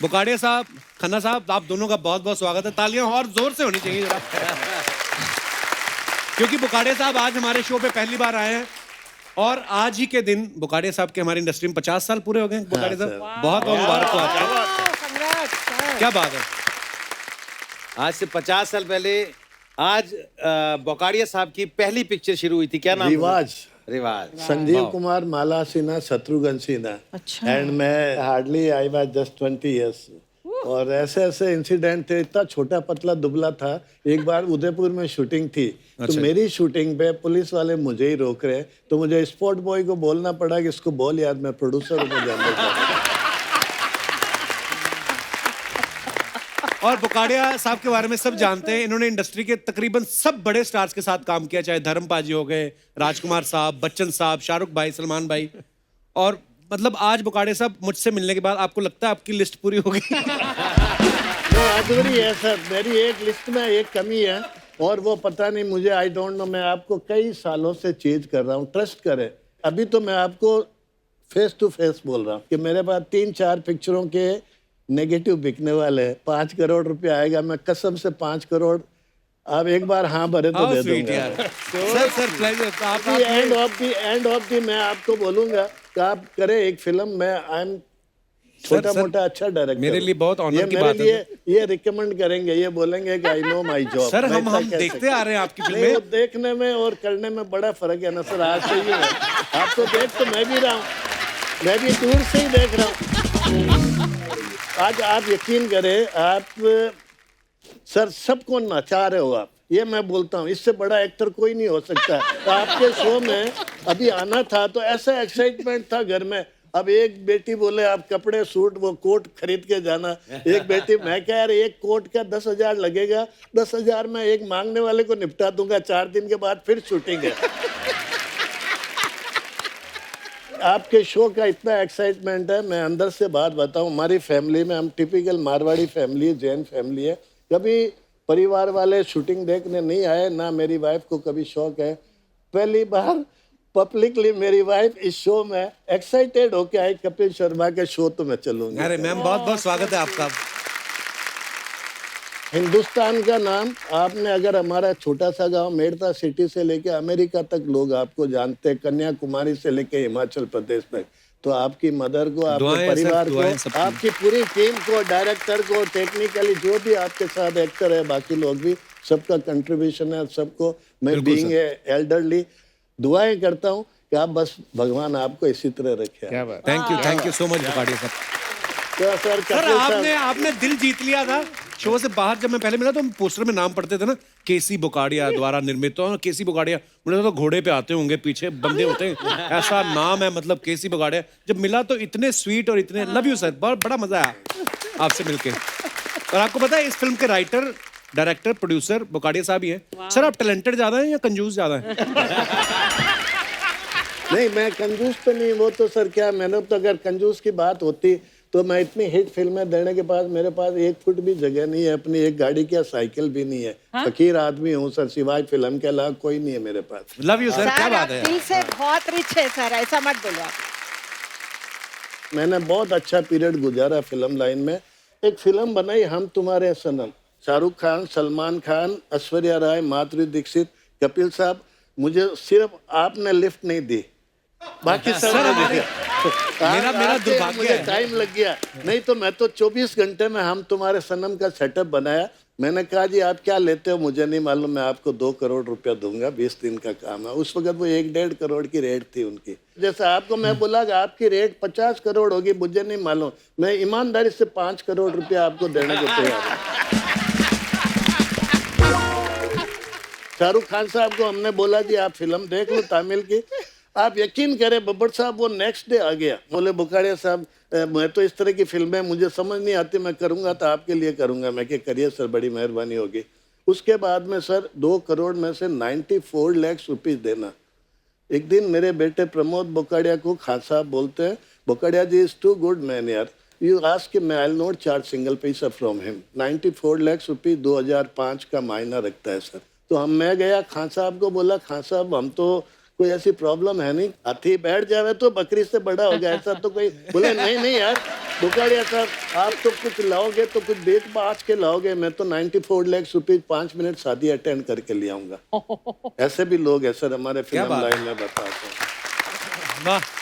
बोकाडिया साहब, खन्ना साहब, आप दोनों का बहुत बहुत स्वागत है. तालियां और जोर से होनी चाहिए जरा, क्योंकि बोकाडिया साहब आज हमारे शो पे पहली बार आए हैं और आज ही के दिन बोकाडिया साहब के हमारी इंडस्ट्री में 50 साल पूरे हो गए. बोकाडिया साहब, बहुत बहुत मुबारक हो आपको. क्या बात है. आज से 50 साल पहले आज बोकाडिया साहब की पहली पिक्चर शुरू हुई थी. क्या नाम? रिवाज. संजीव कुमार, माला सिन्हा, शत्रुघ्न सिन्हा. अच्छा. एंड मैं hardly I was just 20 years. और ऐसे ऐसे इंसिडेंट थे. इतना छोटा पतला दुबला था. एक बार उदयपुर में शूटिंग थी, तो मेरी शूटिंग पे पुलिस वाले मुझे ही रोक रहे, तो मुझे स्पोर्ट बॉय को बोलना पड़ा कि इसको बोल यार मैं प्रोड्यूसर हूँ, मुझे अंदर जाना. और बोकाडिया साहब के बारे में सब जानते हैं. इन्होंने इंडस्ट्री के तकरीबन सब बड़े स्टार्स के साथ काम किया, चाहे धर्म पाजी हो गए, राजकुमार साहब, बच्चन साहब, शाहरुख भाई, सलमान भाई. और मतलब आज बोकाडिया साहब मुझसे मिलने के बाद आपको लगता है आपकी लिस्ट पूरी हो गई? अधूरी है सर. मेरी एक लिस्ट में एक कमी है और वो पता नहीं मुझे, आई डोंट नो, मैं आपको कई सालों से चीज कर रहा हूँ, ट्रस्ट करें। अभी तो मैं आपको फेस टू फेस बोल रहा हूँ कि मेरे पास 3-4 पिक्चरों के नेगेटिव बिकने वाले हैं। 5 करोड़ रुपया आएगा, मैं कसम से 5 करोड़ आप एक बार हाँ भरे तो How दे sweet दूंगा। यार। Sir pleasure. आप एंड ऑफ दी मैं आपको बोलूंगा कि आप करें एक फिल्म। मैं आई एम छोटा मोटा अच्छा डायरेक्टर, मेरे लिए बहुत ऑनर की मेरे बात है। लिए ये रिकमेंड करेंगे, ये बोलेंगे कि I know my job. Sir हम देखते आ रहे हैं आपकी फिल्में। देखने में और करने में बड़ा फर्क है ना सर। आज तो ये है, आप तो देख तो मैं भी रहा हूँ, मैं भी दूर से ही देख रहा हूँ। आज आप यकीन करें, आप सर सबको नचा रहे हो आप, ये मैं बोलता हूँ। इससे बड़ा एक्टर कोई नहीं हो सकता। तो आपके शो में अभी आना था तो ऐसा एक्साइटमेंट था घर में। अब एक बेटी बोले आप कपड़े सूट वो कोट खरीद के जाना, एक बेटी, मैं कह यार एक कोट का 10,000 लगेगा, 10,000 में एक मांगने वाले को निपटा दूंगा, 4 दिन के बाद फिर शूटिंग है। आपके शो का इतना एक्साइटमेंट है। मैं अंदर से बात बताऊं, हमारी फैमिली में हम टिपिकल मारवाड़ी फैमिली है, जैन फैमिली है। कभी परिवार वाले शूटिंग देखने नहीं आए, ना मेरी वाइफ को कभी शौक है। पहली बार पब्लिकली मेरी वाइफ इस शो में एक्साइटेड होके आई, कपिल शर्मा के शो तो मैं चलूंगा। अरे मैम बहुत बहुत स्वागत है आपका। हिंदुस्तान का नाम आपने, अगर हमारा छोटा सा गांव मेड़ता सिटी से लेके अमेरिका तक लोग आपको जानते हैं, कन्याकुमारी से लेके हिमाचल प्रदेश तक, तो आपकी मदर को, आपके दुआएं सर, परिवार दुआएं को, सबकी। आपकी पूरी टीम को, डायरेक्टर को, टेक्निकली जो भी आपके साथ एक्टर है, बाकी लोग भी, सबका कंट्रीब्यूशन है। सबको मैं बिल्कुल बीइंग एल्डरली दुआएं करता हूँ कि आप बस भगवान आपको इसी तरह रखे। क्या बात। Thank you so much Bokadia sir. तो सर सर आपने दिल जीत लिया था शो से बाहर। जब मैं पहले मिला तो पोस्टर में नाम पढ़ते थे ना, केसी बुकाड़िया द्वारा निर्मित, तो केसी बुकाड़िया, मुझे तो घोड़े पे आते होंगे, पीछे बंदे होते हैं, ऐसा नाम है मतलब केसी बुकाड़िया। जब मिला तो इतने स्वीट और इतने, लव यू सर, बहुत बड़ा मजा आया आपसे मिलके। और आपको पता है इस फिल्म के राइटर, डायरेक्टर, प्रोड्यूसर बुकाड़िया साहब ही हैं। सर आप टैलेंटेड ज्यादा हैं या कंजूस ज्यादा हैं? नहीं, मैं कंजूस तो नहीं, वो तो सर क्या, मैंने तो अगर कंजूस की बात होती तो मैं इतनी हिट फिल्में देने के बाद मेरे पास 1 फुट भी जगह नहीं है, अपनी एक गाड़ी की साइकिल भी नहीं है। फकीर आदमी हूँ सर, सिवाय फिल्म के अलावा कोई नहीं है मेरे पास। लव यू सर, क्या बात है। दिल से बहुत रिच है सर, ऐसा मत बोलो आप। मैंने बहुत अच्छा पीरियड गुजारा फिल्म लाइन में। एक फिल्म बनाई हम तुम्हारे सनम, शाहरुख खान, सलमान खान, ऐश्वर्या राय, माधुरी दीक्षित, कपिल साहब। मुझे सिर्फ आपने लिफ्ट नहीं दी, बाकी सब मेरा दुर्भाग्य मुझे है। टाइम लग गया, नहीं तो मैं तो 24 घंटे में हम तुम्हारे सनम का सेटअप बनाया। मैंने कहा जी आप क्या लेते हो मुझे नहीं मालूम, मैं आपको 2 करोड़ रुपया दूंगा, 20 दिन का काम है। उस वक्त वो 1-1.5 करोड़ की रेट थी उनकी। जैसे आपको मैं बोला कि आपकी रेट 50 करोड़ होगी, मुझे नहीं मालूम, मैं ईमानदारी से 5 करोड़ रुपया आपको देने को तैयार हूं। शाहरुख खान साहब को हमने बोला जी आप फिल्म देख लो तमिल की। आप यकीन करें बब्बर साहब वो नेक्स्ट डे आ गया, बोले बुखाड़िया साहब मैं तो इस तरह की फिल्में मुझे समझ नहीं आती, मैं करूंगा तो आपके लिए करूंगा। मैं क्या, करिए सर, बड़ी मेहरबानी होगी। उसके बाद में सर 2 करोड़ में से 94 लाख रुपीस देना। एक दिन मेरे बेटे प्रमोद बुखाड़िया को खान साहब बोलते हैं, बुखाड़िया जी इज टू गुड मैन यार, you ask him, I will not charge single पैसा फ्रॉम हिम। 94 लाख रुपीस 2005 का मायना रखता है सर। तो मैं गया खान साहब को बोला, खान साहब हम तो कोई ऐसी प्रॉब्लम है नहीं, हाथी बैठ जावे तो बकरी से बड़ा हो गया, ऐसा तो कोई। बोले नहीं यार बुखाड़िया साहब आप तो कुछ लाओगे तो कुछ बेच बाच के लाओगे, मैं तो 94 लाख रुपीस 5 मिनट शादी अटेंड करके ले आऊंगा। ऐसे भी लोग है सर हमारे फिल्म लाइन में, बताते हैं।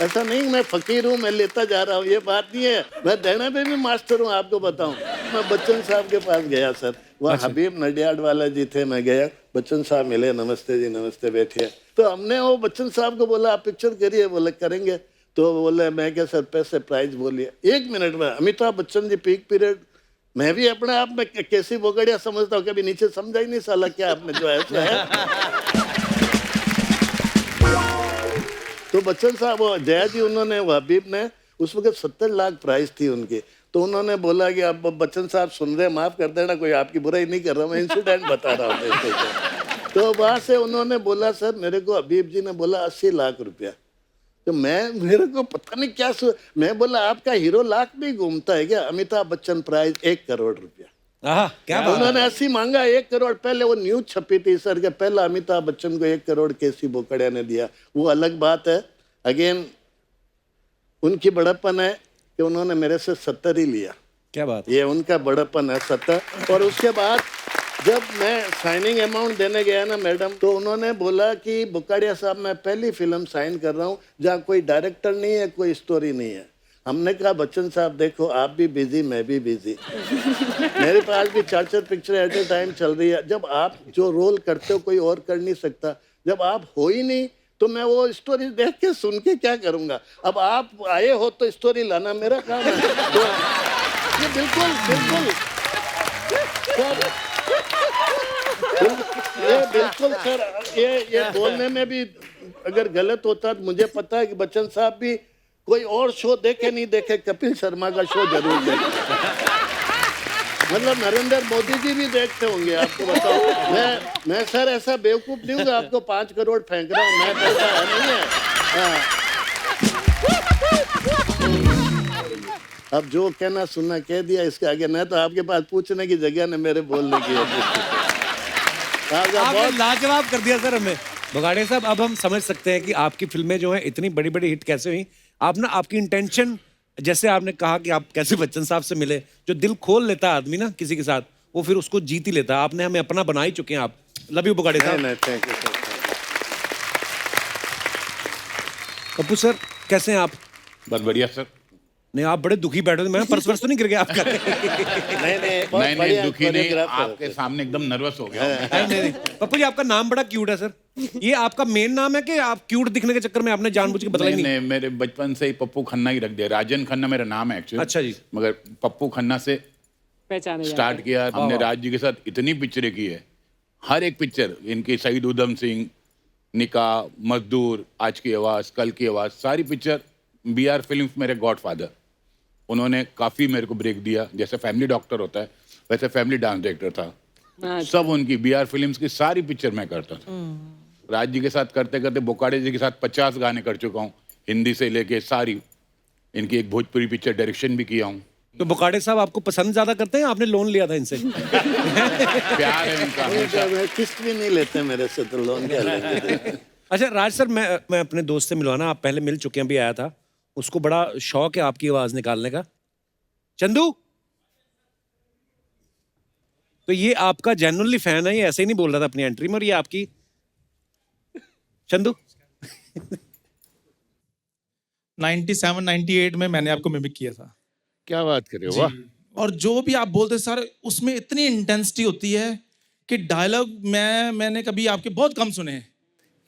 ऐसा नहीं मैं फकीर हूँ, मैं लेता जा रहा हूँ, ये बात नहीं है। मैं देने पे भी मास्टर हूँ, आपको बताऊँ। मैं बच्चन साहब के पास गया सर, वहाँ हबीब नडियाड वाला जी थे, मैं गया, बच्चन साहब मिले, नमस्ते जी नमस्ते, बैठिए। तो हमने वो बच्चन साहब को बोला आप पिक्चर करिए, बोले करेंगे। तो बोले मैं क्या सर पैसे प्राइस बोलिए। 1 मिनट में अमिताभ बच्चन जी पीक पीरियड, मैं भी अपने आप में कैसी बोगड़िया समझता हूँ, कभी नीचे समझा ही नहीं साला क्या आपने जो ऐसा है। तो बच्चन साहब वो जया जी उन्होंने, वो हबीब ने, उस वक्त 70 लाख प्राइस थी उनकी। तो उन्होंने बोला कि अब बच्चन साहब सुन रहे, माफ कर देना, कोई आपकी बुराई नहीं कर रहा, मैं इंसिडेंट बता रहा हूँ। तो वहां से उन्होंने बोला सर मेरे को, हबीब जी ने बोला 80 लाख रुपया। तो मेरे को पता नहीं क्या मैं बोला आपका हीरो लाख भी घूमता है क्या? अमिताभ बच्चन प्राइज 1 करोड़ रुपया। क्या बात उन्होंने ऐसी मांगा 1 करोड़। पहले वो न्यूज छपी थी सर के पहला अमिताभ बच्चन को 1 करोड़ केसी बोकड़िया ने दिया। वो अलग बात है। अगेन उनकी बड़प्पन है कि उन्होंने मेरे से 70 ही लिया। क्या बात, ये उनका बड़प्पन है 70। और उसके बाद जब मैं साइनिंग अमाउंट देने गया ना मैडम, तो उन्होंने बोला कि बोकाड़िया साहब मैं पहली फिल्म साइन कर रहा हूँ जहाँ कोई डायरेक्टर नहीं है, कोई स्टोरी नहीं है। हमने कहा बच्चन साहब देखो आप भी बिजी मैं भी बिजी मेरे पास भी 4-4 पिक्चर एट ए टाइम चल रही है। जब आप जो रोल करते हो कोई और कर नहीं सकता, जब आप हो ही नहीं तो मैं वो स्टोरी देख के सुन के क्या करूँगा। अब आप आए हो तो स्टोरी लाना मेरा काम है। तो ये बिल्कुल बिल्कुल ये बिल्कुल सर ये बोलने में भी अगर गलत होता तो मुझे पता है कि बच्चन साहब भी कोई और शो देखे नहीं देखे, कपिल शर्मा का शो जरूर देखे। मतलब नरेंद्र मोदी जी भी देखते होंगे, आपको बताओ। मैं सर ऐसा बेवकूफ नहीं हूँ कि आपको 5 करोड़ फेंक रहा हूँ, मैं पैसा है नहीं है। अब जो कहना सुनना कह दिया, इसके आगे नहीं तो आपके पास पूछने की जगह ने मेरे बोलने की। आपने लाजवाब कर दिया सर हमें। बोकाड़िया साहब अब हम समझ सकते हैं कि आपकी फिल्में जो हैं इतनी बड़ी बड़ी हिट कैसे हुई। आप ना आपकी इंटेंशन, जैसे आपने कहा कि आप कैसे बच्चन साहब से मिले, जो दिल खोल लेता है आदमी ना किसी के साथ, वो फिर उसको जीत ही लेता है। आपने हमें अपना बना ही चुके हैं आप। लव यू बोकाड़िया साहब। Thank you sir. Pappu sir कैसे हैं आप? बहुत बढ़िया सर। नहीं आप बड़े दुखी बैठे थे, मैं पर्स वर्स तो नहीं गिर गया आपका? नहीं दुखी नहीं, आपके सामने एकदम नर्वस हो गया। नहीं पप्पू जी आपका नाम बड़ा क्यूट है सर। ये आपका मेन नाम है कि आप क्यूट दिखने के चक्कर में आपने जानबूझ के बदला ही नहीं? नहीं, मेरे बचपन से ही पप्पू खन्ना ही रख दिया। राजन खन्ना मेरा नाम है एक्चुअली। अच्छा जी। मगर पप्पू खन्ना से पहचाने स्टार्ट किया हमने। राज जी के साथ इतनी पिक्चरें की है, हर एक पिक्चर इनकी, शहीद उधम सिंह, निकाह, मजदूर, आज की आवाज़, कल की आवाज़, सारी पिक्चर। BR फिल्म्स मेरे गॉडफादर, उन्होंने काफ़ी मेरे को ब्रेक दिया। जैसे फैमिली डॉक्टर होता है वैसे फैमिली डांस डायरेक्टर था। सब उनकी BR फिल्म्स की सारी पिक्चर मैं करता था। राज जी के साथ करते करते बोकाड़िया जी के साथ 50 गाने कर चुका हूँ, हिंदी से लेके सारी। इनकी एक भोजपुरी पिक्चर डायरेक्शन भी किया हूँ। तो बोकाड़िया साहब आपको पसंद ज्यादा करते हैं? आपने लोन लिया था इनसे? प्यार है इनका। किस्त भी नहीं लेते मेरे से, तो लोन क्या लेंगे। अच्छा राज सर, मैं अपने दोस्त से मिलवाना, आप पहले मिल चुके हैं, भी आया था, उसको बड़ा शौक है आपकी आवाज निकालने का। चंदू, तो ये आपका जेन्युइनली फैन है, ये ऐसे ही नहीं बोल रहा था अपनी एंट्री में, और ये आपकी चंदू 97-98 में मैंने आपको मिमिक किया था। क्या बात कर रहे हो, वाह। और जो भी आप बोलते सर, उसमें इतनी इंटेंसिटी होती है कि डायलॉग मैंने कभी आपके बहुत कम सुने हैं,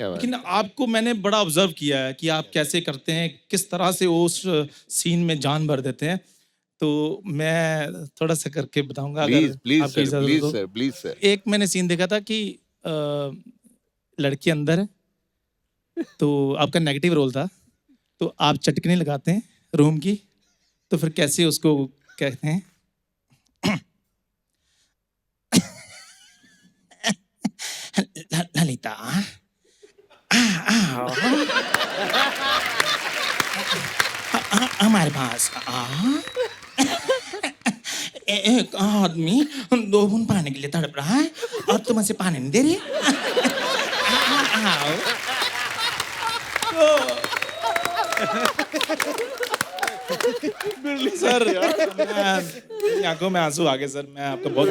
लेकिन आपको मैंने बड़ा ऑब्जर्व किया है कि आप कैसे करते हैं, किस तरह से उस सीन में जान भर देते हैं। तो मैं थोड़ा सा करके बताऊंगा, अगर प्लीज सर। एक मैंने सीन देखा था कि लड़की अंदर है, तो आपका नेगेटिव रोल था, तो आप चटकनी लगाते हैं रूम की, तो फिर कैसे उसको कहते हैं ललिता हमारे पास एक आदमी 2 बूंद पाने के लिए तड़प रहा है और तुम उसे पानी नहीं दे रही। सर आंखों में आंसू आ गए सर, मैं आपका बहुत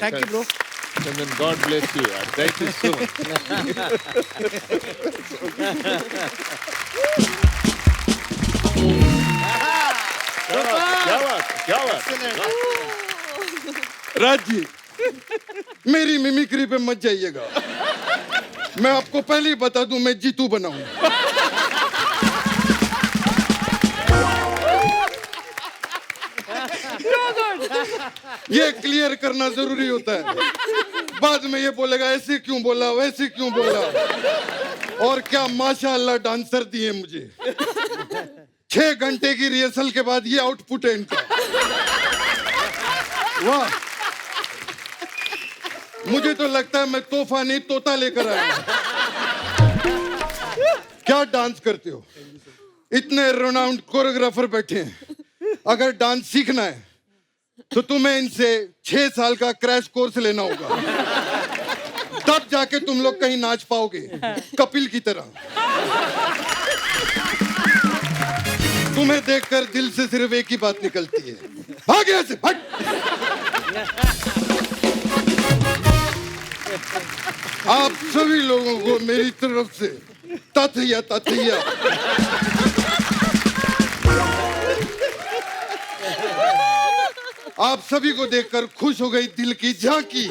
thank you bro. God bless you यार, thank you so much। क्या बात। राज जी, मेरी मिमिक्री पे मत जाइएगा, मैं आपको पहले ही बता दूं, मैं जीतू बनाऊं। ये क्लियर करना जरूरी होता है, बाद में ये बोलेगा ऐसे क्यों बोला, वैसे क्यों बोला। और क्या माशाअल्लाह डांसर दिए मुझे, 6 घंटे की रिहर्सल के बाद ये आउटपुट है इनका, वाह। मुझे तो लगता है मैं तोहफा नहीं तोता लेकर आया। क्या डांस करते हो, इतने रोनाउंड कोरियोग्राफर बैठे हैं, अगर डांस सीखना है तो तुम्हें इनसे 6 साल का क्रैश कोर्स लेना होगा, तब जाके तुम लोग कहीं नाच पाओगे कपिल की तरह। तुम्हें देखकर दिल से सिर्फ एक ही बात निकलती है, भाग यहाँ से, भाग। आप सभी लोगों को मेरी तरफ से तथैया तथैया। आप सभी को देखकर खुश हो गई दिल की झांकी।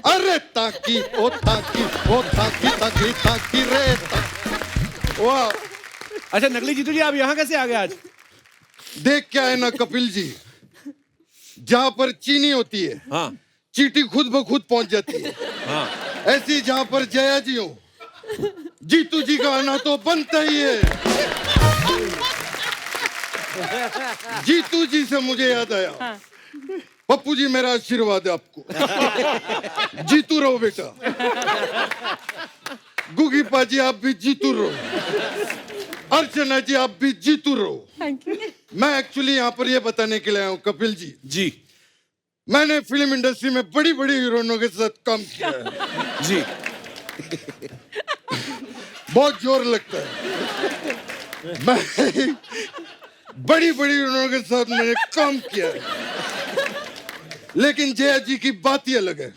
अरे ताकी ओ ताकी ओ ताकी ताकी ताकी रे ताकी। वाह। अच्छा नकली जीतू जी, आप यहाँ कैसे आ गए आज? देख क्या है ना कपिल जी, जहाँ पर चीनी होती है, हाँ चींटी खुद ब खुद पहुंच जाती है। हाँ। ऐसी जहाँ पर जया जी हो, जीतू जी का आना तो बनता ही है। जीतू जी से मुझे याद आया, पप्पू जी मेरा आशीर्वाद है आपको, जीतू रहो बेटा। गुगी पाजी आप भी जीतू रहो, अर्चना जी आप भी जीतू रहो। मैं एक्चुअली यहाँ पर ये बताने के लिए आया हूँ कपिल जी। जी। मैंने फिल्म इंडस्ट्री में बड़ी बड़ी हीरोइनों के साथ काम किया है जी। बहुत जोर लगता है। मैं बड़ी बड़ी हीरोइनों के साथ मैंने काम किया है, लेकिन जया जी की बात ही अलग है।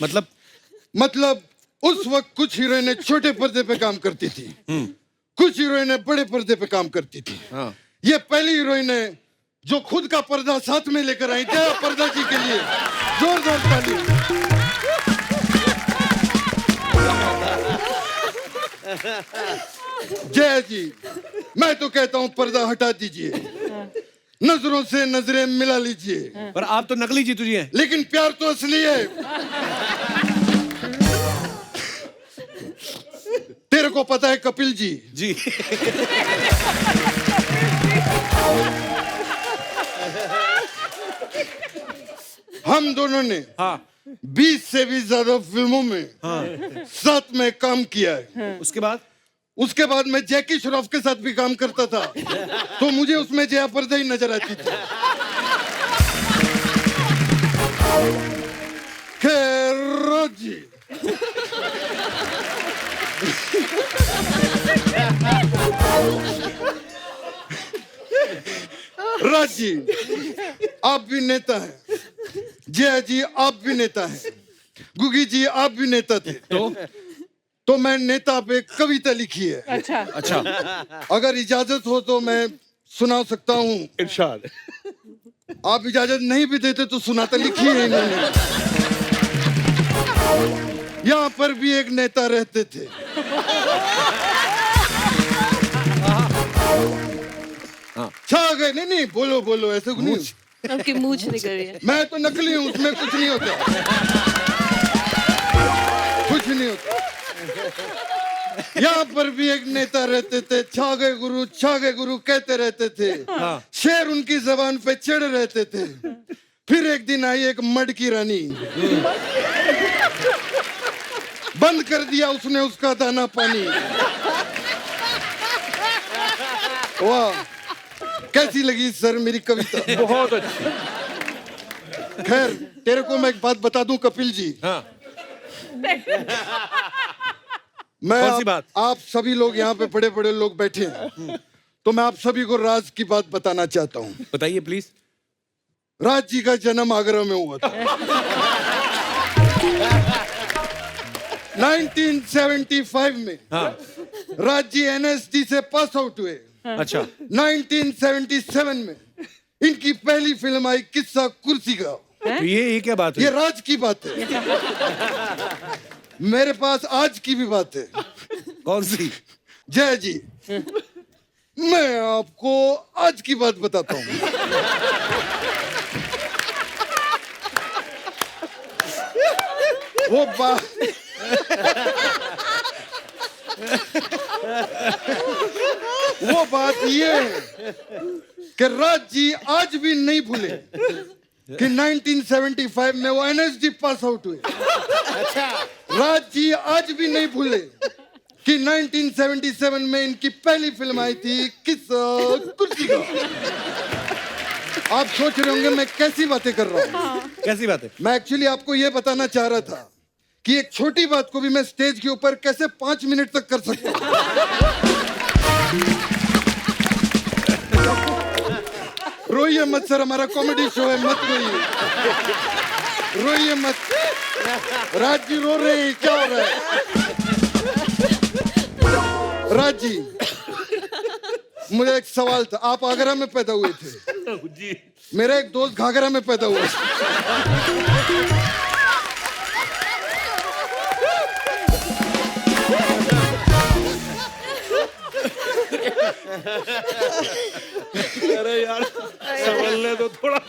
मतलब उस वक्त कुछ हीरोइनें छोटे पर्दे पे काम करती थी, कुछ हीरोइनें बड़े पर्दे पे काम करती थी। हाँ। ये पहली हीरोइन है जो खुद का पर्दा साथ में लेकर आई। जया पर्दा जी के लिए जोरदार ताली। जया जी, मैं तो कहता हूँ पर्दा हटा दीजिए, नजरों से नजरें मिला लीजिए। पर आप तो नकली जीतू जी हैं। लेकिन प्यार तो असली है। तेरे को पता है कपिल जी? जी। हम दोनों ने 20 से भी ज्यादा फिल्मों में साथ में काम किया है। उसके बाद मैं जैकी श्रॉफ के साथ भी काम करता था, तो मुझे उसमें जया पर्दा ही नजर आती थी। खैर जी, राज जी आप भी नेता हैं, जया जी आप भी नेता हैं, गुगी जी आप भी नेता थे। तो मैं नेता पे कविता लिखी है। अच्छा। अगर इजाजत हो तो मैं सुना सकता हूँ। इरशाद। आप इजाजत नहीं भी देते तो सुनाता लिखी है इन्होंने। यहाँ पर भी एक नेता रहते थे। छा गए। नहीं बोलो बोलो, ऐसे नहीं। आपकी मूछ निकल रही है। मैं तो नकली हूँ, उसमें कुछ नहीं होता, कुछ नहीं होता। यहाँ पर भी एक नेता रहते थे, छा गए गुरु कहते रहते थे। शेर उनकी जबान पे चढ़ रहते थे। फिर एक दिन आई एक मड की रानी, बंद कर दिया उसने उसका दाना पानी। वाह, कैसी लगी सर मेरी कविता? बहुत अच्छी। खैर तेरे को मैं एक बात बता दूं कपिल जी। मैं आप सभी लोग यहाँ पे बड़े बड़े लोग बैठे हैं, तो मैं आप सभी को राज की बात बताना चाहता हूँ। बताइए प्लीज। राज जी का जन्म आगरा में हुआ था। 1975 में राज जी NSD से पास आउट हुए। अच्छा। 1977 में इनकी पहली फिल्म आई किस्सा कुर्सी का। तो ये क्या बात है? ये राज की बात है। मेरे पास आज की भी बात है। कौन सी? जय जी, मैं आपको आज की बात बताता हूँ। वो बात ये है कि राज जी आज भी नहीं भूले कि 1975 में वो NSD पास आउट हुए। अच्छा। राज जी आज भी नहीं भूले कि 1977 में इनकी पहली फिल्म आई थी किस्सा कुर्सी का। आप सोच रहे होंगे मैं कैसी बातें कर रहा हूँ। कैसी बात है? मैं एक्चुअली आपको ये बताना चाह रहा था कि एक छोटी बात को भी मैं स्टेज के ऊपर कैसे 5 मिनट तक कर सकता हूँ। रोइए मत सर, हमारा कॉमेडी शो है, मत रोइए, रोइए मत। राज जी रो रहे हैं, क्या हो रहा है? राज जी, मुझे एक सवाल था। आप आगरा में पैदा हुए थे जी। मेरा एक दोस्त घाघरा में पैदा हुआ। अरे यार संभलने दो थोड़ा।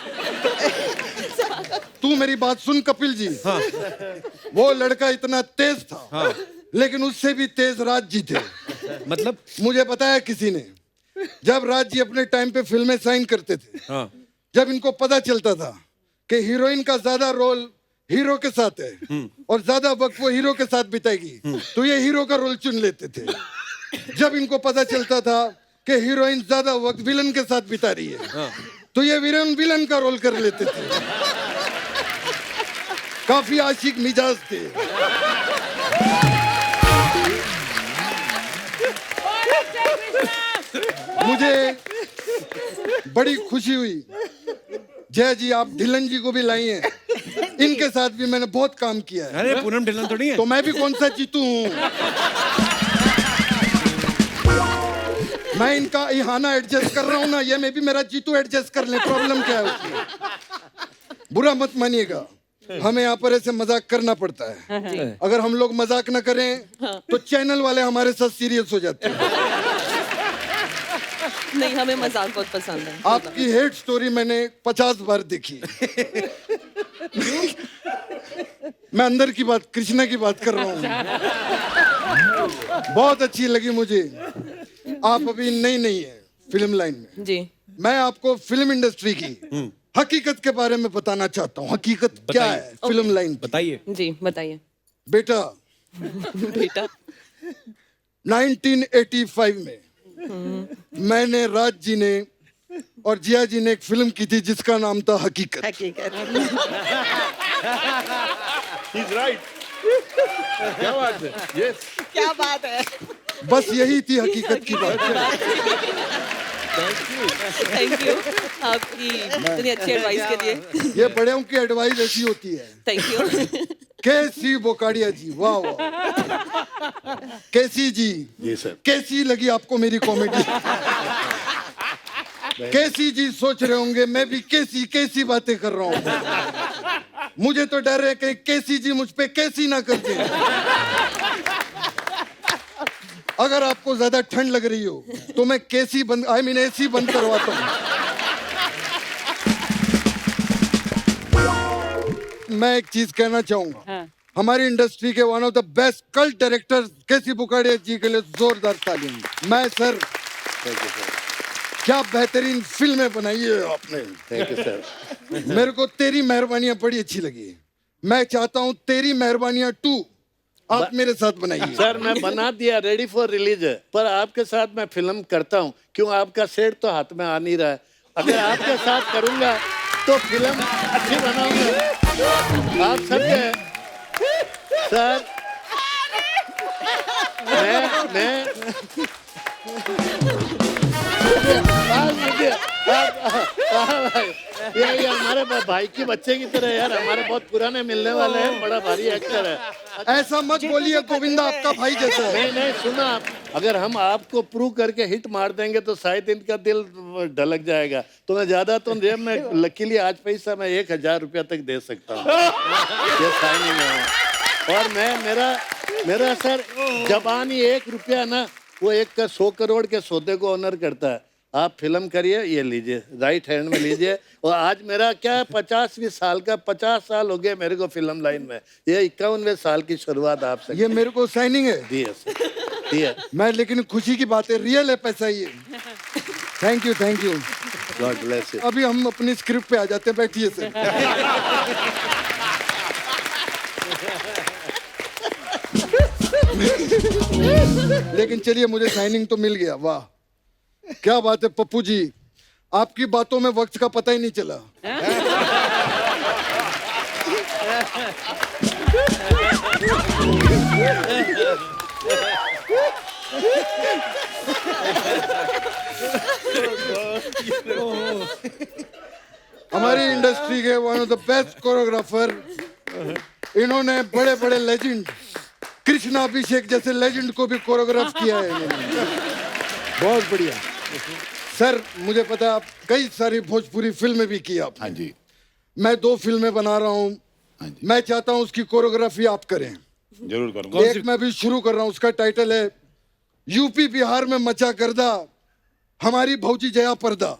तू मेरी बात सुन कपिल जी। हाँ। वो लड़का इतना तेज था। हाँ। लेकिन उससे भी तेज राज जी थे। मतलब मुझे बताया किसी ने, जब राज जी अपने टाइम पे फिल्में साइन करते थे, हाँ, जब इनको पता चलता था कि हीरोइन का ज्यादा रोल हीरो के साथ है और ज्यादा वक्त वो हीरो के साथ बिताएगी, तो ये हीरो का रोल चुन लेते थे। जब इनको पता चलता था कि हीरोइन ज्यादा वक्त विलन के साथ बिता रही है, तो ये विलन का रोल कर लेते थे। काफी आशिक मिजाज थे। मुझे बड़ी खुशी हुई जय जी आप ढिल्लन जी को भी लाई हैं। इनके साथ भी मैंने बहुत काम किया है। अरे पूनम ढिल्लन थोड़ी है। तो मैं भी कौन सा जीतू हूँ। मैं इनका इहाना एडजस्ट कर रहा हूँ ना, ये मैं भी मेरा जीतू एडजस्ट कर ले। प्रॉब्लम क्या है उसमें? बुरा मत मानिएगा, हमें यहाँ पर ऐसे मजाक करना पड़ता है। अगर हम लोग मजाक ना करें तो चैनल वाले हमारे साथ सीरियस हो जाते हैं। नहीं, हमें मजाक बहुत पसंद है। आपकी हेट स्टोरी मैंने 50 बार देखी। मैं अंदर की बात, कृष्णा की बात कर रहा हूँ। बहुत अच्छी लगी मुझे। आप अभी नई है फिल्म लाइन में जी। मैं आपको फिल्म इंडस्ट्री की हकीकत के बारे में बताना चाहता हूँ। हकीकत क्या है फिल्म लाइन? बताइए जी, बताइए। बेटा बेटा 1985 में मैंने, राज जी ने और जिया जी ने एक फिल्म की थी जिसका नाम था हकीकत। He's right. क्या बात है? Yes. क्या बात है। बस यही थी हकीकत की बात। थैंक यू आपकी इतनी अच्छी एडवाइस के लिए। ये बड़ों की एडवाइस ऐसी होती है। Thank you. कैसी बोकाड़िया जी, वाह वाह। कैसी जी? जी सर। कैसी लगी आपको मेरी कॉमेडी? कैसी जी सोच रहे होंगे मैं भी कैसी बातें कर रहा हूँ। मुझे तो डर है कि कैसी जी मुझ पे कैसी ना कर दे। अगर आपको ज्यादा ठंड लग रही हो तो मैं एसी बंद करवाता हूँ। मैं एक चीज कहना चाहूंगा। हमारी इंडस्ट्री के one of the best cult director KC Bokadia ji के लिए जोरदार तालियां। मैं सर, क्या बेहतरीन फिल्में बनाई है आपने। Thank you sir. मेरे को तेरी मेहरबानियां बड़ी अच्छी लगी। मैं चाहता हूँ तेरी मेहरबानियां 2 आप मेरे साथ बनाइए। सर मैं बना दिया, रेडी फॉर रिलीज है, पर आपके साथ मैं फिल्म करता हूँ क्यों? आपका सेट तो हाथ में आ नहीं रहा है। अगर आपके साथ करूंगा तो फिल्म अच्छी बनाऊंगा। आप सबके सर मैं ये हमारे भाई के बच्चे की तरह यार, हमारे बहुत पुराने मिलने वाले हैं। बड़ा भारी एक्टर है। ऐसा मत बोलिए गोविंदा, आपका भाई जैसा है। नहीं सुना आप, अगर हम आपको प्रूव करके हिट मार देंगे तो शायद इनका दिल ढलक जाएगा। तो मैं ज्यादा तो जेब में लकीली आज पैसा मैं 1000 रुपया तक दे सकता हूँ। ये साइनिंग है। और मेरा सर जबानी 1 रुपया ना, वो 100 करोड़ के सौदे को ऑनर करता है। आप फिल्म करिए, ये लीजिए, राइट हैंड में लीजिए। और आज मेरा क्या 50वीं साल का, 50 साल हो गए मेरे को फिल्म लाइन में। ये 51वें साल की शुरुआत आपसे। ये मेरे को साइनिंग है। दिया। मैं, लेकिन खुशी की बात है, रियल है पैसा ये। Thank you God bless you. अभी हम अपनी स्क्रिप्ट पे आ जाते हैं, बैठिए सर। लेकिन चलिए, मुझे साइनिंग तो मिल गया। वाह क्या बात है पप्पू जी, आपकी बातों में वक्त का पता ही नहीं चला। हमारी इंडस्ट्री के one of the best choreographer, इन्होंने बड़े बड़े लेजेंड कृष्णा अभिषेक जैसे लेजेंड को भी कोरियोग्राफ किया है इन्होंने। बहुत बढ़िया सर। मुझे पता है आप कई सारी भोजपुरी फिल्में भी की आप। हाँ जी। मैं 2 फिल्में बना रहा हूँ। हाँ जी। मैं चाहता हूँ उसकी कोरियोग्राफी आप करें। जरूर करूंगा। एक मैं भी शुरू कर रहा हूँ, उसका टाइटल है यूपी बिहार में मचा गर्दा, हमारी भौजी जया पर्दा।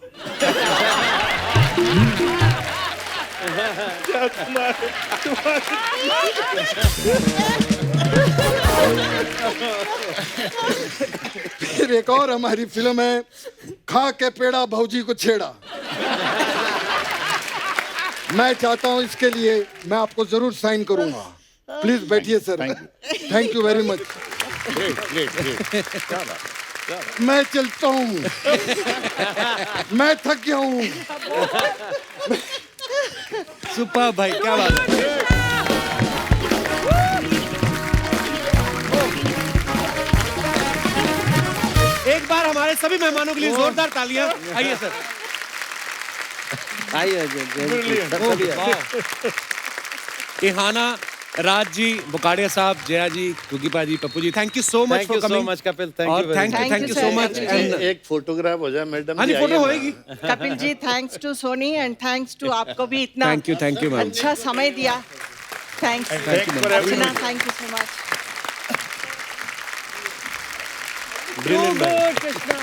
फिर एक और हमारी फिल्म है खा के पेड़ा भौजी को छेड़ा। मैं चाहता हूं इसके लिए मैं आपको जरूर साइन करूंगा। प्लीज बैठिए sir. Thank you very much. मैं चलता हूं, मैं थक गया हूं। सुपर भाई, क्या बात है। एक बार हमारे सभी मेहमानों के लिए जोरदार तालियां। आइए सर। इहाना, राज जी, बुकाड़िया साहब, जया जी, कुकीपा ji, Pappu ji, thank you so much thank for you so coming. Much Kapil, thank और you. Thank you so much. एक फोटोग्राफ हो जाए मैडम। हाँ जी, फोटो होएगी। Kapil ji, thanks to Sony and thanks to आपको भी इतना थैंक यू मैम। अच्छा समय दिया। Thanks Archana, thank you so much. Brilliant. Krishna.